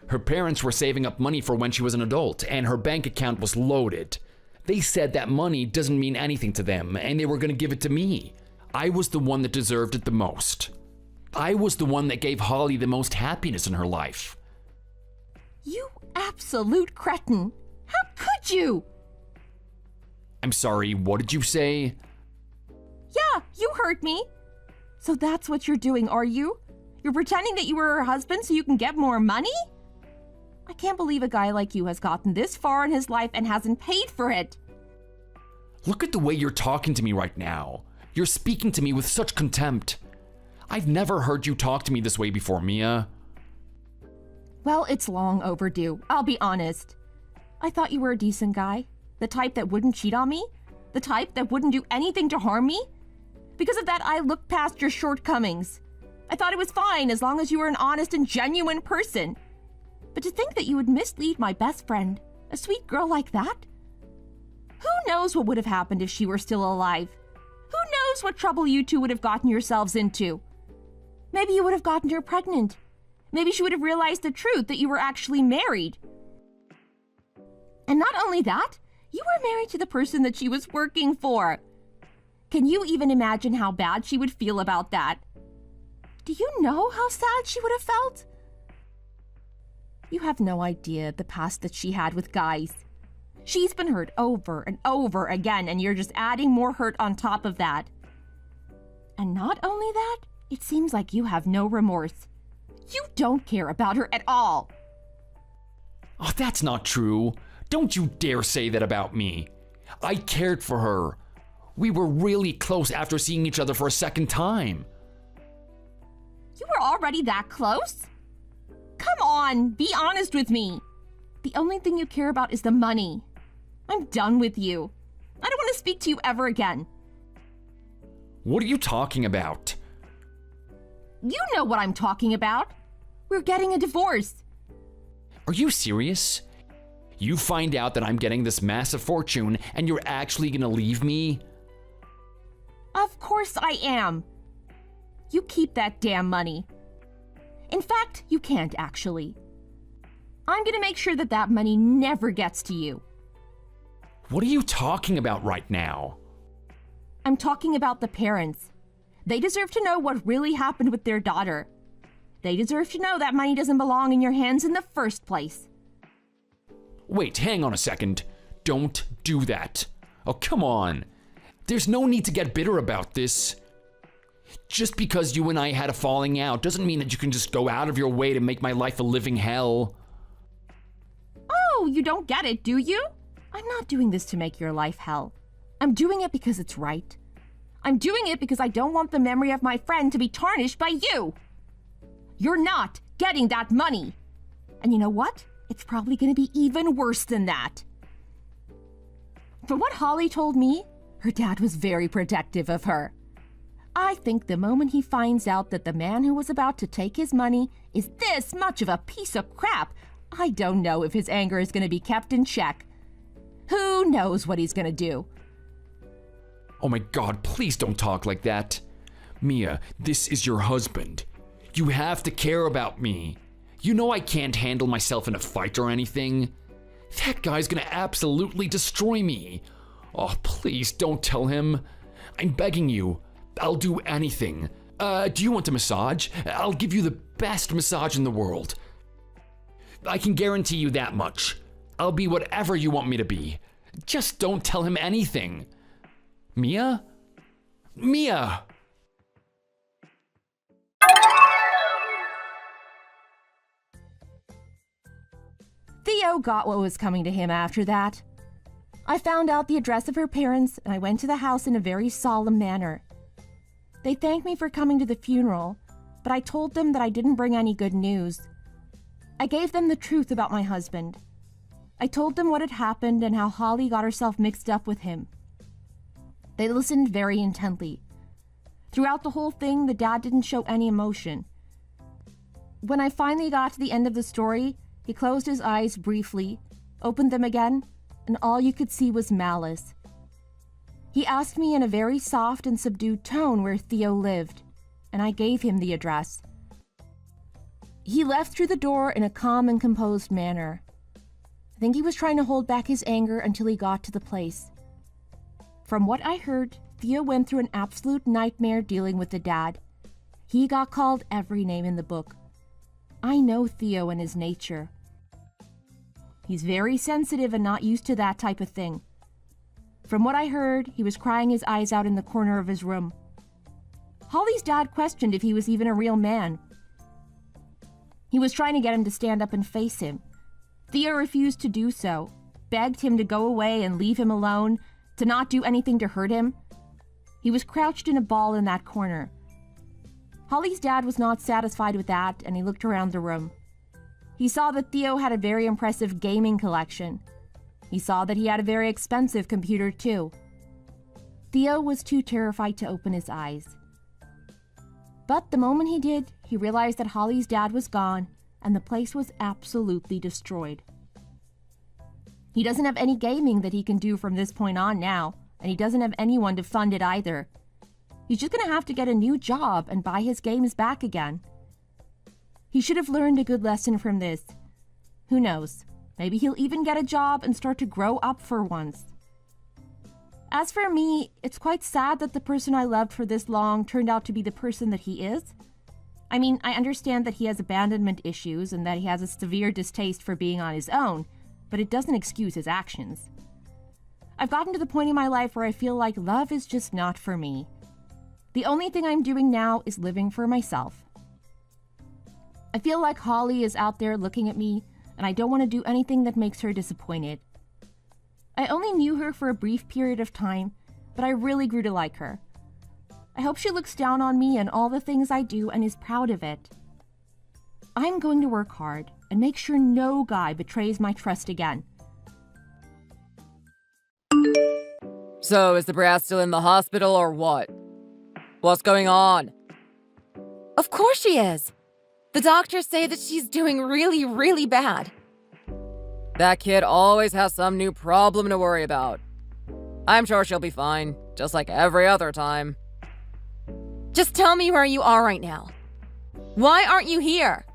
Speaker 2: Her parents were saving up money for when she was an adult, and her bank account was loaded. They said that money doesn't mean anything to them, and they were going to give it to me. I was the one that deserved it the most. I was the one that gave Holly the most happiness in her life.
Speaker 3: You absolute cretin. How could you?
Speaker 2: I'm sorry, what did you say?
Speaker 3: Yeah, you heard me. So that's what you're doing, are you? You're pretending that you were her husband so you can get more money? I can't believe a guy like you has gotten this far in his life and hasn't paid for it.
Speaker 2: Look at the way you're talking to me right now. You're speaking to me with such contempt. I've never heard you talk to me this way before, Mia.
Speaker 3: Well, it's long overdue, I'll be honest. I thought you were a decent guy. The type that wouldn't cheat on me. The type that wouldn't do anything to harm me. Because of that, I looked past your shortcomings. I thought it was fine as long as you were an honest and genuine person. But to think that you would mislead my best friend, a sweet girl like that? Who knows what would have happened if she were still alive? Who knows what trouble you two would have gotten yourselves into? Maybe you would have gotten her pregnant. Maybe she would have realized the truth that you were actually married. And not only that, you were married to the person that she was working for. Can you even imagine how bad she would feel about that? Do you know how sad she would have felt? You have no idea the past that she had with guys. She's been hurt over and over again, and you're just adding more hurt on top of that. And not only that, it seems like you have no remorse. You don't care about her at all.
Speaker 2: Oh, that's not true. Don't you dare say that about me. I cared for her. We were really close after seeing each other for a second time.
Speaker 3: You were already that close? Come on, be honest with me. The only thing you care about is the money. I'm done with you. I don't want to speak to you ever again.
Speaker 2: What are you talking about?
Speaker 3: You know what I'm talking about. We're getting a divorce.
Speaker 2: Are you serious? You find out that I'm getting this massive fortune and you're actually gonna leave me?
Speaker 3: Of course I am. You keep that damn money. In fact, you can't actually. I'm gonna make sure that that money never gets to you.
Speaker 2: What are you talking about right now?
Speaker 3: I'm talking about the parents. They deserve to know what really happened with their daughter. They deserve to know that money doesn't belong in your hands in the first place.
Speaker 2: Wait, hang on a second. Don't do that. Oh, come on. There's no need to get bitter about this. Just because you and I had a falling out doesn't mean that you can just go out of your way to make my life a living hell.
Speaker 3: Oh, you don't get it, do you? I'm not doing this to make your life hell. I'm doing it because it's right. I'm doing it because I don't want the memory of my friend to be tarnished by you. You're not getting that money. And you know what? It's probably going to be even worse than that. From what Holly told me, her dad was very protective of her. I think the moment he finds out that the man who was about to take his money is this much of a piece of crap, I don't know if his anger is going to be kept in check. Who knows what he's going to do?
Speaker 2: Oh my God, please don't talk like that. Mia, this is your husband. You have to care about me. You know I can't handle myself in a fight or anything. That guy's gonna absolutely destroy me. Oh, please don't tell him. I'm begging you. I'll do anything. Do you want a massage? I'll give you the best massage in the world. I can guarantee you that much. I'll be whatever you want me to be. Just don't tell him anything. Mia? Mia!
Speaker 3: Theo got what was coming to him after that. I found out the address of her parents and I went to the house in a very solemn manner. They thanked me for coming to the funeral, but I told them that I didn't bring any good news. I gave them the truth about my husband. I told them what had happened and how Holly got herself mixed up with him. They listened very intently. Throughout the whole thing, the dad didn't show any emotion. When I finally got to the end of the story, he closed his eyes briefly, opened them again, and all you could see was malice. He asked me in a very soft and subdued tone where Theo lived, and I gave him the address. He left through the door in a calm and composed manner. I think he was trying to hold back his anger until he got to the place. From what I heard, Theo went through an absolute nightmare dealing with the dad. He got called every name in the book. I know Theo and his nature. He's very sensitive and not used to that type of thing. From what I heard, he was crying his eyes out in the corner of his room. Holly's dad questioned if he was even a real man. He was trying to get him to stand up and face him, Theo refused to do so, begged him to go away and leave him alone, to not do anything to hurt him. He was crouched in a ball in that corner. Holly's dad was not satisfied with that, and he looked around the room. He saw that Theo had a very impressive gaming collection. He saw that he had a very expensive computer too. Theo was too terrified to open his eyes. But the moment he did, he realized that Holly's dad was gone, and the place was absolutely destroyed. He doesn't have any gaming that he can do from this point on now, and he doesn't have anyone to fund it either. He's just gonna have to get a new job and buy his games back again. He should have learned a good lesson from this. Who knows? Maybe he'll even get a job and start to grow up for once. As for me, it's quite sad that the person I loved for this long turned out to be the person that he is. I mean, I understand that he has abandonment issues and that he has a severe distaste for being on his own, but it doesn't excuse his actions. I've gotten to the point in my life where I feel like love is just not for me. The only thing I'm doing now is living for myself. I feel like Holly is out there looking at me, and I don't want to do anything that makes her disappointed. I only knew her for a brief period of time, but I really grew to like her. I hope she looks down on me and all the things I do and is proud of it. I'm going to work hard and make sure no guy betrays my trust again.
Speaker 4: So, is the brat still in the hospital or what? What's going on?
Speaker 5: Of course she is. The doctors say that she's doing really, really bad.
Speaker 4: That kid always has some new problem to worry about. I'm sure she'll be fine, just like every other time.
Speaker 5: Just tell me where you are right now. Why aren't you here?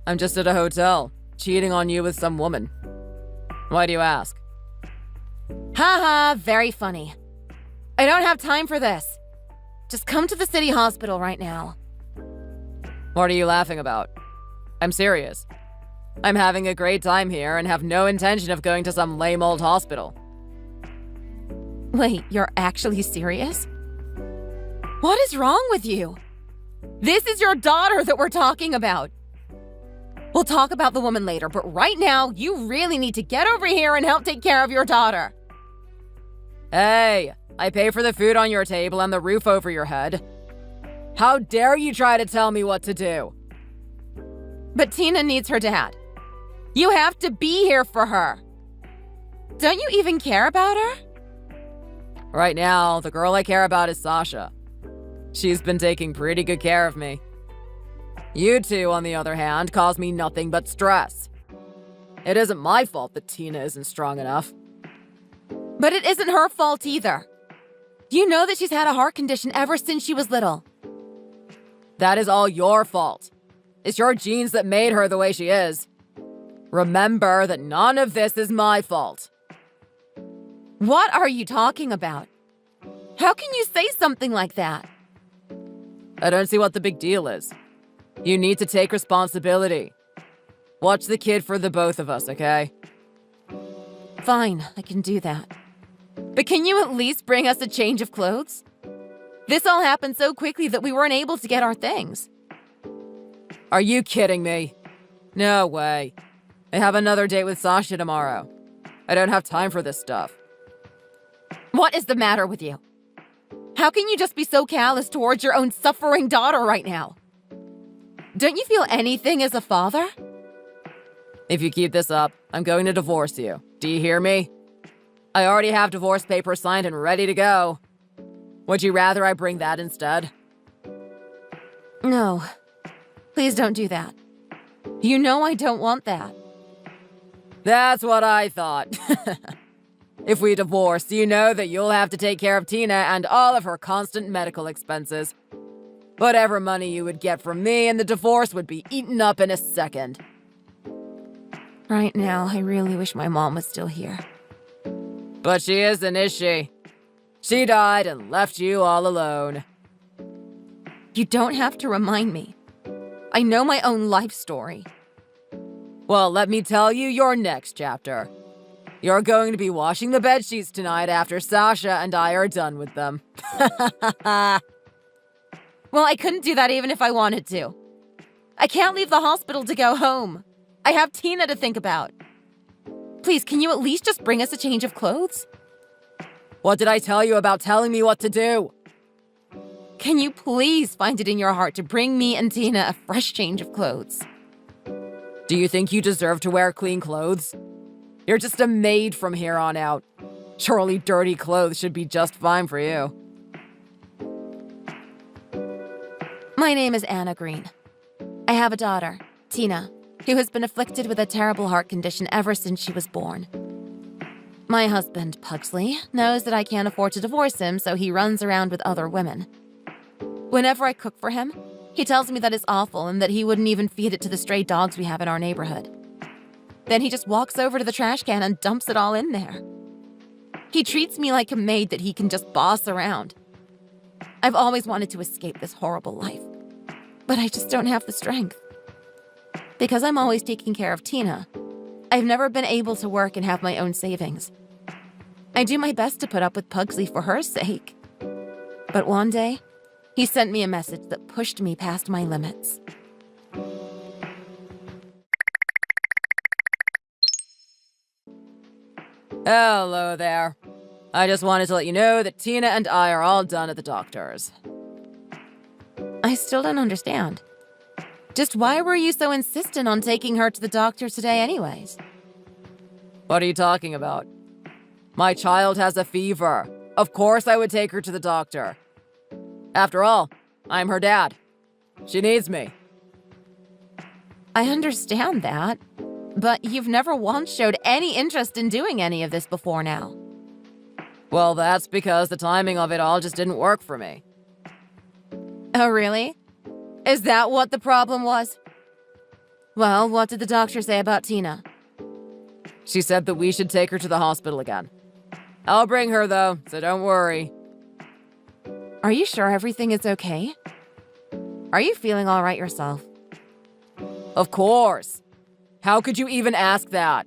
Speaker 4: I'm just at a hotel, cheating on you with some woman. Why do you ask?
Speaker 5: Haha, very funny. I don't have time for this. Just come to the city hospital right now.
Speaker 4: What are you laughing about? I'm serious. I'm having a great time here and have no intention of going to some lame old hospital.
Speaker 5: Wait, you're actually serious? What is wrong with you? This is your daughter that we're talking about. We'll talk about the woman later, but right now, you really need to get over here and help take care of your daughter.
Speaker 4: Hey, I pay for the food on your table and the roof over your head. How dare you try to tell me what to do?
Speaker 5: But Tina needs her dad. You have to be here for her. Don't you even care about her?
Speaker 4: Right now, the girl I care about is Sasha. She's been taking pretty good care of me. You two, on the other hand, cause me nothing but stress. It isn't my fault that Tina isn't strong enough.
Speaker 5: But it isn't her fault either. You know that she's had a heart condition ever since she was little.
Speaker 4: That is all your fault. It's your genes that made her the way she is. Remember that none of this is my fault.
Speaker 5: What are you talking about? How can you say something like that?
Speaker 4: I don't see what the big deal is. You need to take responsibility. Watch the kid for the both of us, okay?
Speaker 5: Fine, I can do that. But can you at least bring us a change of clothes? This all happened so quickly that we weren't able to get our things.
Speaker 4: Are you kidding me? No way. I have another date with Sasha tomorrow. I don't have time for this stuff.
Speaker 5: What is the matter with you? How can you just be so callous towards your own suffering daughter right now? Don't you feel anything as a father?
Speaker 4: If you keep this up, I'm going to divorce you. Do you hear me? I already have divorce papers signed and ready to go. Would you rather I bring that instead?
Speaker 5: No. Please don't do that. You know I don't want that.
Speaker 4: That's what I thought. If we divorce, you know that you'll have to take care of Tina and all of her constant medical expenses. Whatever money you would get from me and the divorce would be eaten up in a second.
Speaker 5: Right now, I really wish my mom was still here.
Speaker 4: But she isn't, is she? She died and left you all alone.
Speaker 5: You don't have to remind me. I know my own life story.
Speaker 4: Well, let me tell you your next chapter. You're going to be washing the bedsheets tonight after Sasha and I are done with them.
Speaker 5: Well, I couldn't do that even if I wanted to. I can't leave the hospital to go home. I have Tina to think about. Please, can you at least just bring us a change of clothes?
Speaker 4: What did I tell you about telling me what to do?
Speaker 5: Can you please find it in your heart to bring me and Tina a fresh change of clothes?
Speaker 4: Do you think you deserve to wear clean clothes? You're just a maid from here on out. Surely dirty clothes should be just fine for you.
Speaker 5: My name is Anna Green. I have a daughter, Tina, who has been afflicted with a terrible heart condition ever since she was born. My husband, Pugsley, knows that I can't afford to divorce him, so he runs around with other women. Whenever I cook for him, he tells me that it's awful and that he wouldn't even feed it to the stray dogs we have in our neighborhood. Then he just walks over to the trash can and dumps it all in there. He treats me like a maid that he can just boss around. I've always wanted to escape this horrible life, but I just don't have the strength. Because I'm always taking care of Tina, I've never been able to work and have my own savings. I do my best to put up with Pugsley for her sake. But one day, he sent me a message that pushed me past my limits.
Speaker 4: Hello there. I just wanted to let you know that Tina and I are all done at the doctor's.
Speaker 5: I still don't understand. Just why were you so insistent on taking her to the doctor today anyways?
Speaker 4: What are you talking about? My child has a fever. Of course I would take her to the doctor. After all, I'm her dad. She needs me.
Speaker 5: I understand that, but you've never once showed any interest in doing any of this before now.
Speaker 4: Well, that's because the timing of it all just didn't work for me.
Speaker 5: Oh, really? Is that what the problem was? Well, what did the doctor say about Tina?
Speaker 4: She said that we should take her to the hospital again. I'll bring her, though, so don't worry.
Speaker 5: Are you sure everything is okay? Are you feeling all right yourself?
Speaker 4: Of course. How could you even ask that?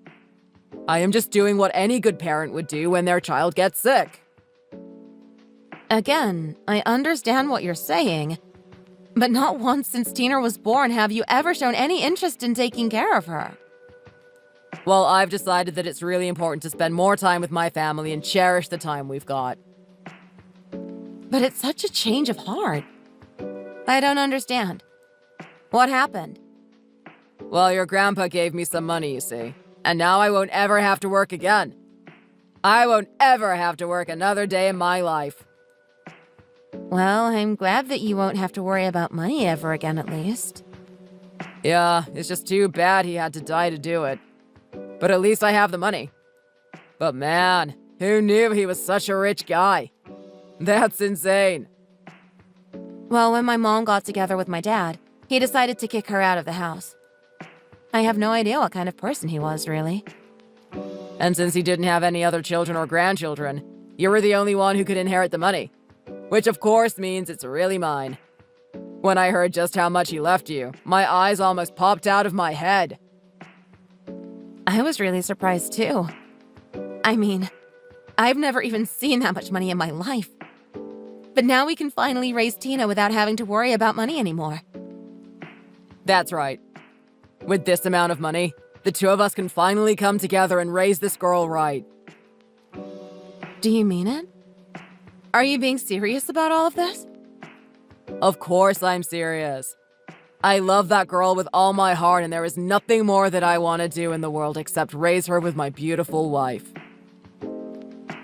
Speaker 4: I am just doing what any good parent would do when their child gets sick.
Speaker 5: Again, I understand what you're saying, but not once since Tina was born have you ever shown any interest in taking care of her.
Speaker 4: Well, I've decided that it's really important to spend more time with my family and cherish the time we've got.
Speaker 5: But it's such a change of heart. I don't understand. What happened?
Speaker 4: Well, your grandpa gave me some money, you see, and now I won't ever have to work again. I won't ever have to work another day in my life.
Speaker 5: Well, I'm glad that you won't have to worry about money ever again, at least.
Speaker 4: Yeah, it's just too bad he had to die to do it. But at least I have the money. But man, who knew he was such a rich guy? That's insane.
Speaker 5: Well, when my mom got together with my dad, he decided to kick her out of the house. I have no idea what kind of person he was, really.
Speaker 4: And since he didn't have any other children or grandchildren, you were the only one who could inherit the money. Which of course means it's really mine. When I heard just how much he left you, my eyes almost popped out of my head.
Speaker 5: I was really surprised too. I mean, I've never even seen that much money in my life. But now we can finally raise Tina without having to worry about money anymore.
Speaker 4: That's right. With this amount of money, the two of us can finally come together and raise this girl right.
Speaker 5: Do you mean it? Are you being serious about all of this?
Speaker 4: Of course I'm serious. I love that girl with all my heart, and there is nothing more that I want to do in the world except raise her with my beautiful wife.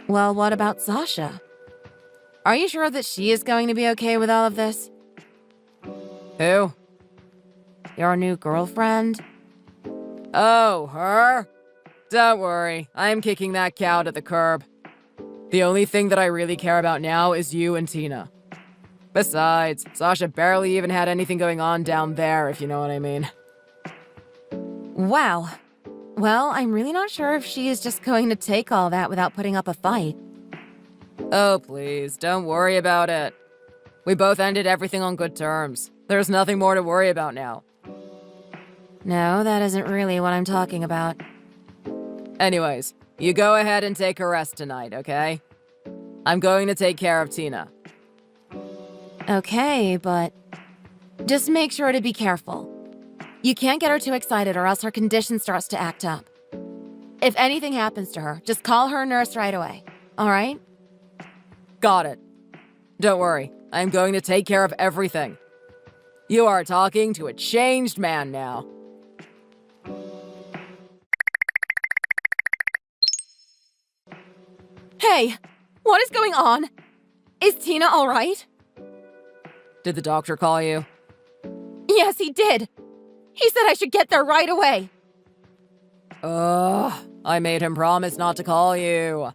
Speaker 5: Well, what about Sasha? Are you sure that she is going to be okay with all of this?
Speaker 4: Who?
Speaker 5: Your new girlfriend?
Speaker 4: Oh, her? Don't worry, I'm kicking that cow to the curb. The only thing that I really care about now is you and Tina. Besides, Sasha barely even had anything going on down there, if you know what I mean.
Speaker 5: Wow. Well, I'm really not sure if she is just going to take all that without putting up a fight.
Speaker 4: Oh, please, don't worry about it. We both ended everything on good terms. There's nothing more to worry about now.
Speaker 5: No, that isn't really what I'm talking about.
Speaker 4: Anyways, you go ahead and take a rest tonight, okay? I'm going to take care of Tina.
Speaker 5: Okay, but just make sure to be careful. You can't get her too excited or else her condition starts to act up. If anything happens to her, just call her nurse right away, all right?
Speaker 4: Got it. Don't worry, I'm going to take care of everything. You are talking to a changed man now.
Speaker 5: Hey, what is going on? Is Tina all right?
Speaker 4: Did the doctor call you?
Speaker 5: Yes, he did. He said I should get there right away.
Speaker 4: I made him promise not to call you.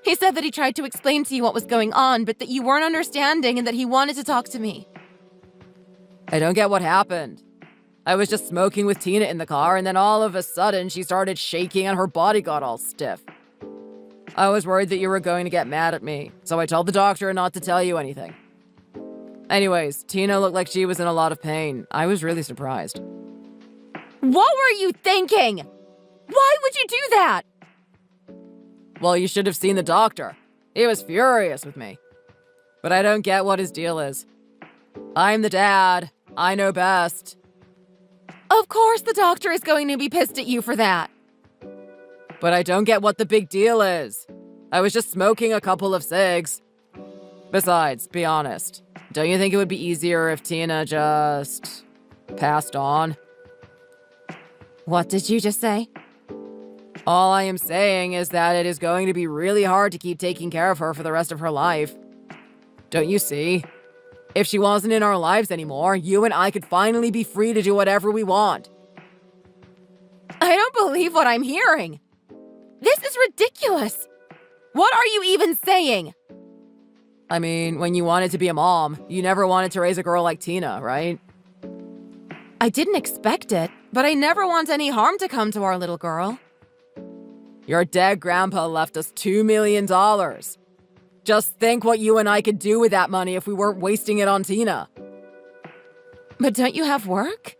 Speaker 5: He said that he tried to explain to you what was going on, but that you weren't understanding and that he wanted to talk to me.
Speaker 4: I don't get what happened. I was just smoking with Tina in the car, and then all of a sudden she started shaking and her body got all stiff. I was worried that you were going to get mad at me, so I told the doctor not to tell you anything. Anyways, Tina looked like she was in a lot of pain. I was really surprised.
Speaker 5: What were you thinking? Why would you do that?
Speaker 4: Well, you should have seen the doctor. He was furious with me. But I don't get what his deal is. I'm the dad. I know best.
Speaker 5: Of course the doctor is going to be pissed at you for that.
Speaker 4: But I don't get what the big deal is. I was just smoking a couple of cigs. Besides, be honest. Don't you think it would be easier if Tina just passed on?
Speaker 5: What did you just say?
Speaker 4: All I am saying is that it is going to be really hard to keep taking care of her for the rest of her life. Don't you see? If she wasn't in our lives anymore, you and I could finally be free to do whatever we want.
Speaker 5: I don't believe what I'm hearing. This is ridiculous. What are you even saying?
Speaker 4: I mean, when you wanted to be a mom, you never wanted to raise a girl like Tina, right?
Speaker 5: I didn't expect it, but I never want any harm to come to our little girl.
Speaker 4: Your dead grandpa left us $2 million. Just think what you and I could do with that money if we weren't wasting it on Tina.
Speaker 5: But don't you have work?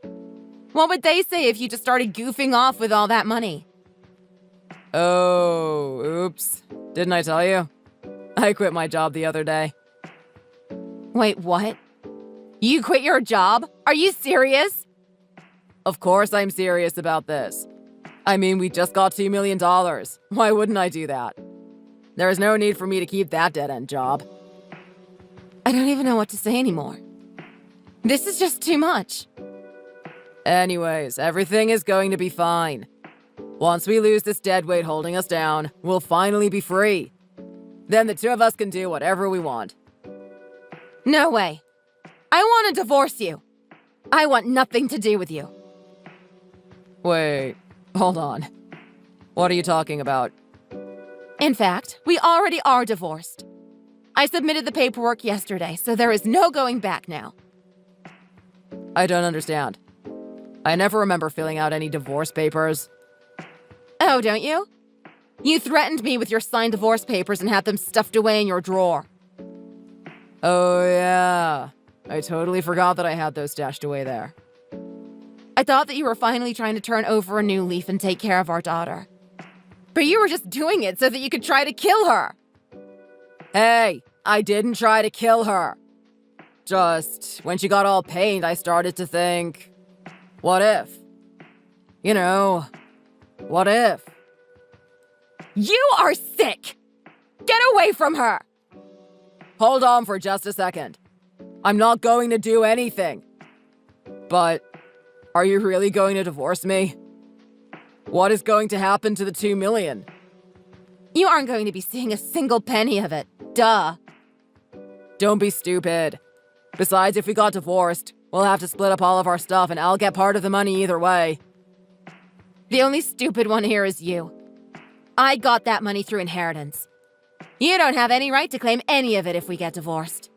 Speaker 5: What would they say if you just started goofing off with all that money?
Speaker 4: Oh, oops. Didn't I tell you? I quit my job the other day.
Speaker 5: Wait, what? You quit your job? Are you serious?
Speaker 4: Of course I'm serious about this. I mean, we just got $2 million. Why wouldn't I do that? There is no need for me to keep that dead-end job.
Speaker 5: I don't even know what to say anymore. This is just too much.
Speaker 4: Anyways, everything is going to be fine. Once we lose this deadweight holding us down, we'll finally be free. Then the two of us can do whatever we want.
Speaker 5: No way. I want to divorce you. I want nothing to do with you.
Speaker 4: Wait, hold on. What are you talking about?
Speaker 5: In fact, we already are divorced. I submitted the paperwork yesterday, so there is no going back now.
Speaker 4: I don't understand. I never remember filling out any divorce papers.
Speaker 5: Oh, don't you? You threatened me with your signed divorce papers and had them stuffed away in your drawer.
Speaker 4: Oh, yeah. I totally forgot that I had those stashed away there.
Speaker 5: I thought that you were finally trying to turn over a new leaf and take care of our daughter. But you were just doing it so that you could try to kill her.
Speaker 4: Hey, I didn't try to kill her. Just, when she got all pained, I started to think, what if? You know, what if?
Speaker 5: You are sick! Get away from her!
Speaker 4: Hold on for just a second. I'm not going to do anything. But, are you really going to divorce me? What is going to happen to the $2 million?
Speaker 5: You aren't going to be seeing a single penny of it. Duh.
Speaker 4: Don't be stupid. Besides, if we got divorced, we'll have to split up all of our stuff and I'll get part of the money either way.
Speaker 5: The only stupid one here is you. I got that money through inheritance. You don't have any right to claim any of it if we get divorced.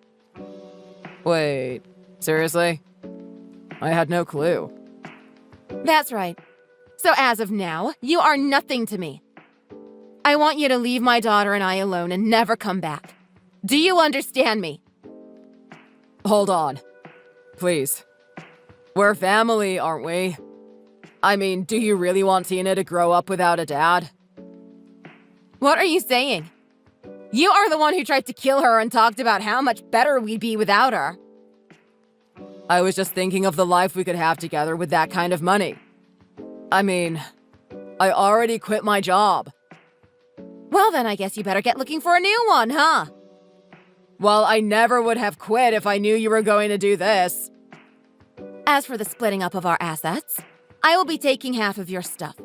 Speaker 4: Wait, seriously? I had no clue.
Speaker 5: That's right. So as of now, you are nothing to me. I want you to leave my daughter and I alone and never come back. Do you understand me?
Speaker 4: Hold on. Please. We're family, aren't we? I mean, do you really want Tina to grow up without a dad?
Speaker 5: What are you saying? You are the one who tried to kill her and talked about how much better we'd be without her.
Speaker 4: I was just thinking of the life we could have together with that kind of money. I mean, I already quit my job.
Speaker 5: Well, then I guess you better get looking for a new one, huh?
Speaker 4: Well, I never would have quit if I knew you were going to do this.
Speaker 5: As for the splitting up of our assets, I will be taking half of your stuff.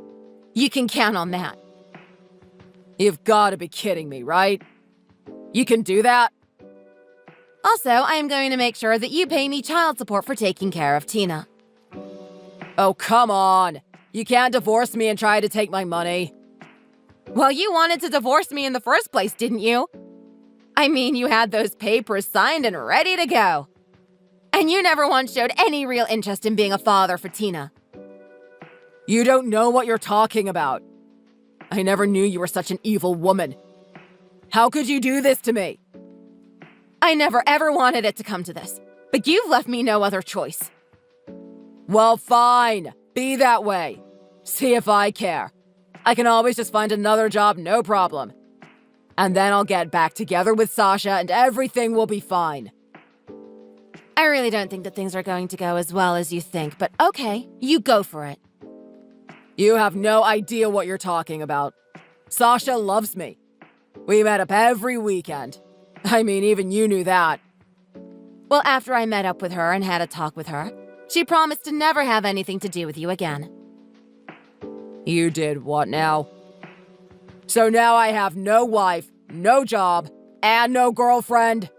Speaker 5: You can count on that.
Speaker 4: You've got to be kidding me, right? You can do that?
Speaker 5: Also, I am going to make sure that you pay me child support for taking care of Tina.
Speaker 4: Oh, come on. You can't divorce me and try to take my money.
Speaker 5: Well, you wanted to divorce me in the first place, didn't you? I mean, you had those papers signed and ready to go. And you never once showed any real interest in being a father for Tina.
Speaker 4: You don't know what you're talking about. I never knew you were such an evil woman. How could you do this to me?
Speaker 5: I never ever wanted it to come to this, but you've left me no other choice.
Speaker 4: Well, fine. Be that way. See if I care. I can always just find another job, no problem. And then I'll get back together with Sasha and everything will be fine.
Speaker 5: I really don't think that things are going to go as well as you think, but okay, you go for it.
Speaker 4: You have no idea what you're talking about. Sasha loves me. We met up every weekend. I mean, even you knew that.
Speaker 5: Well, after I met up with her and had a talk with her, she promised to never have anything to do with you again.
Speaker 4: You did what now? So now I have no wife, no job, and no girlfriend.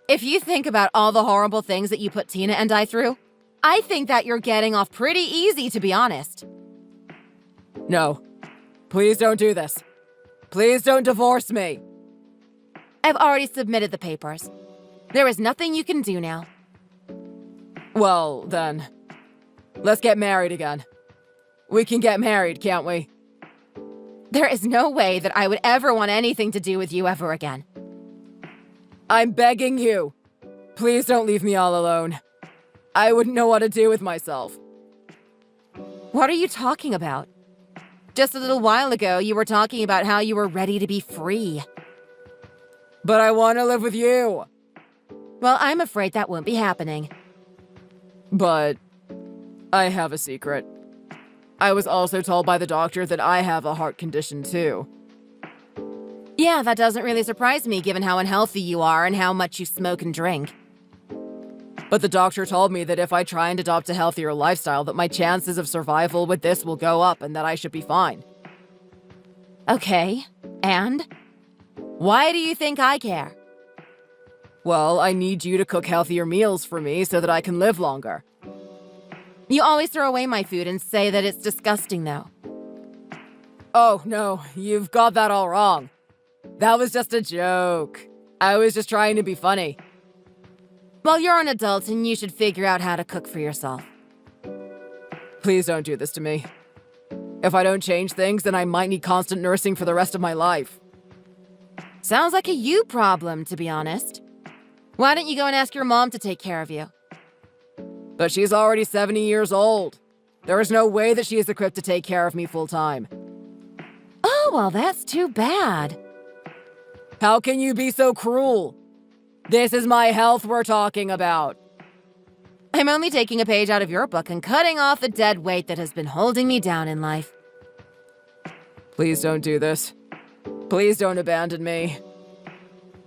Speaker 5: If you think about all the horrible things that you put Tina and I through, I think that you're getting off pretty easy, to be honest.
Speaker 4: No. Please don't do this. Please don't divorce me.
Speaker 5: I've already submitted the papers. There is nothing you can do now.
Speaker 4: Well, then, let's get married again. We can get married, can't we?
Speaker 5: There is no way that I would ever want anything to do with you ever again.
Speaker 4: I'm begging you. Please don't leave me all alone. I wouldn't know what to do with myself.
Speaker 5: What are you talking about? Just a little while ago, you were talking about how you were ready to be free.
Speaker 4: But I want to live with you.
Speaker 5: Well, I'm afraid that won't be happening.
Speaker 4: But I have a secret. I was also told by the doctor that I have a heart condition too.
Speaker 5: Yeah, that doesn't really surprise me given how unhealthy you are and how much you smoke and drink.
Speaker 4: But the doctor told me that if I try and adopt a healthier lifestyle, that my chances of survival with this will go up and that I should be fine.
Speaker 5: Okay, and? Why do you think I care?
Speaker 4: Well, I need you to cook healthier meals for me so that I can live longer.
Speaker 5: You always throw away my food and say that it's disgusting, though.
Speaker 4: Oh, no, you've got that all wrong. That was just a joke. I was just trying to be funny.
Speaker 5: Well, you're an adult and you should figure out how to cook for yourself.
Speaker 4: Please don't do this to me. If I don't change things, then I might need constant nursing for the rest of my life.
Speaker 5: Sounds like a you problem, to be honest. Why don't you go and ask your mom to take care of you?
Speaker 4: But she's already 70 years old. There is no way that she is equipped to take care of me full time.
Speaker 5: Oh, well, that's too bad.
Speaker 4: How can you be so cruel? This is my health we're talking about.
Speaker 5: I'm only taking a page out of your book and cutting off the dead weight that has been holding me down in life.
Speaker 4: Please don't do this. Please don't abandon me.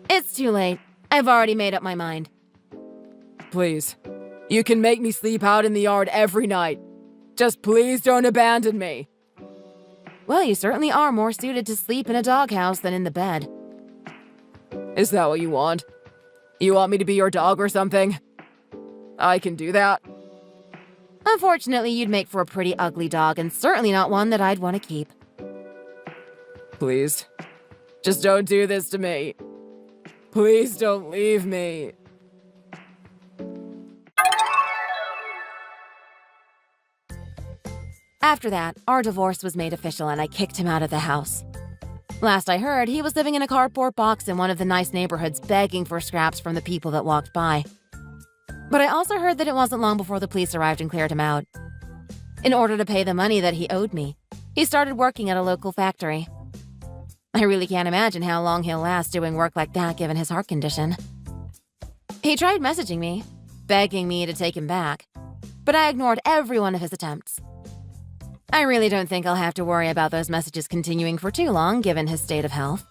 Speaker 5: It's too late. I've already made up my mind.
Speaker 4: Please. You can make me sleep out in the yard every night. Just please don't abandon me.
Speaker 5: Well, you certainly are more suited to sleep in a doghouse than in the bed.
Speaker 4: Is that what you want? You want me to be your dog or something? I can do that.
Speaker 5: Unfortunately, you'd make for a pretty ugly dog and certainly not one that I'd want to keep.
Speaker 4: Please. Just don't do this to me. Please don't leave me.
Speaker 5: After that, our divorce was made official and I kicked him out of the house. Last I heard, he was living in a cardboard box in one of the nice neighborhoods begging for scraps from the people that walked by. But I also heard that it wasn't long before the police arrived and cleared him out. In order to pay the money that he owed me, he started working at a local factory. I really can't imagine how long he'll last doing work like that given his heart condition. He tried messaging me, begging me to take him back, but I ignored every one of his attempts. I really don't think I'll have to worry about those messages continuing for too long, given his state of health.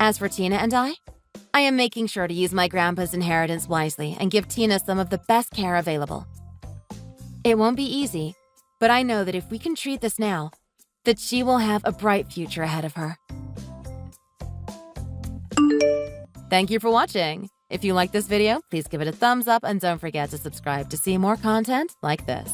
Speaker 5: As for Tina and I am making sure to use my grandpa's inheritance wisely and give Tina some of the best care available. It won't be easy, but I know that if we can treat this now, that she will have a bright future ahead of her. Thank you for watching. If you liked this video, please give it a thumbs up and don't forget to subscribe to see more content like this.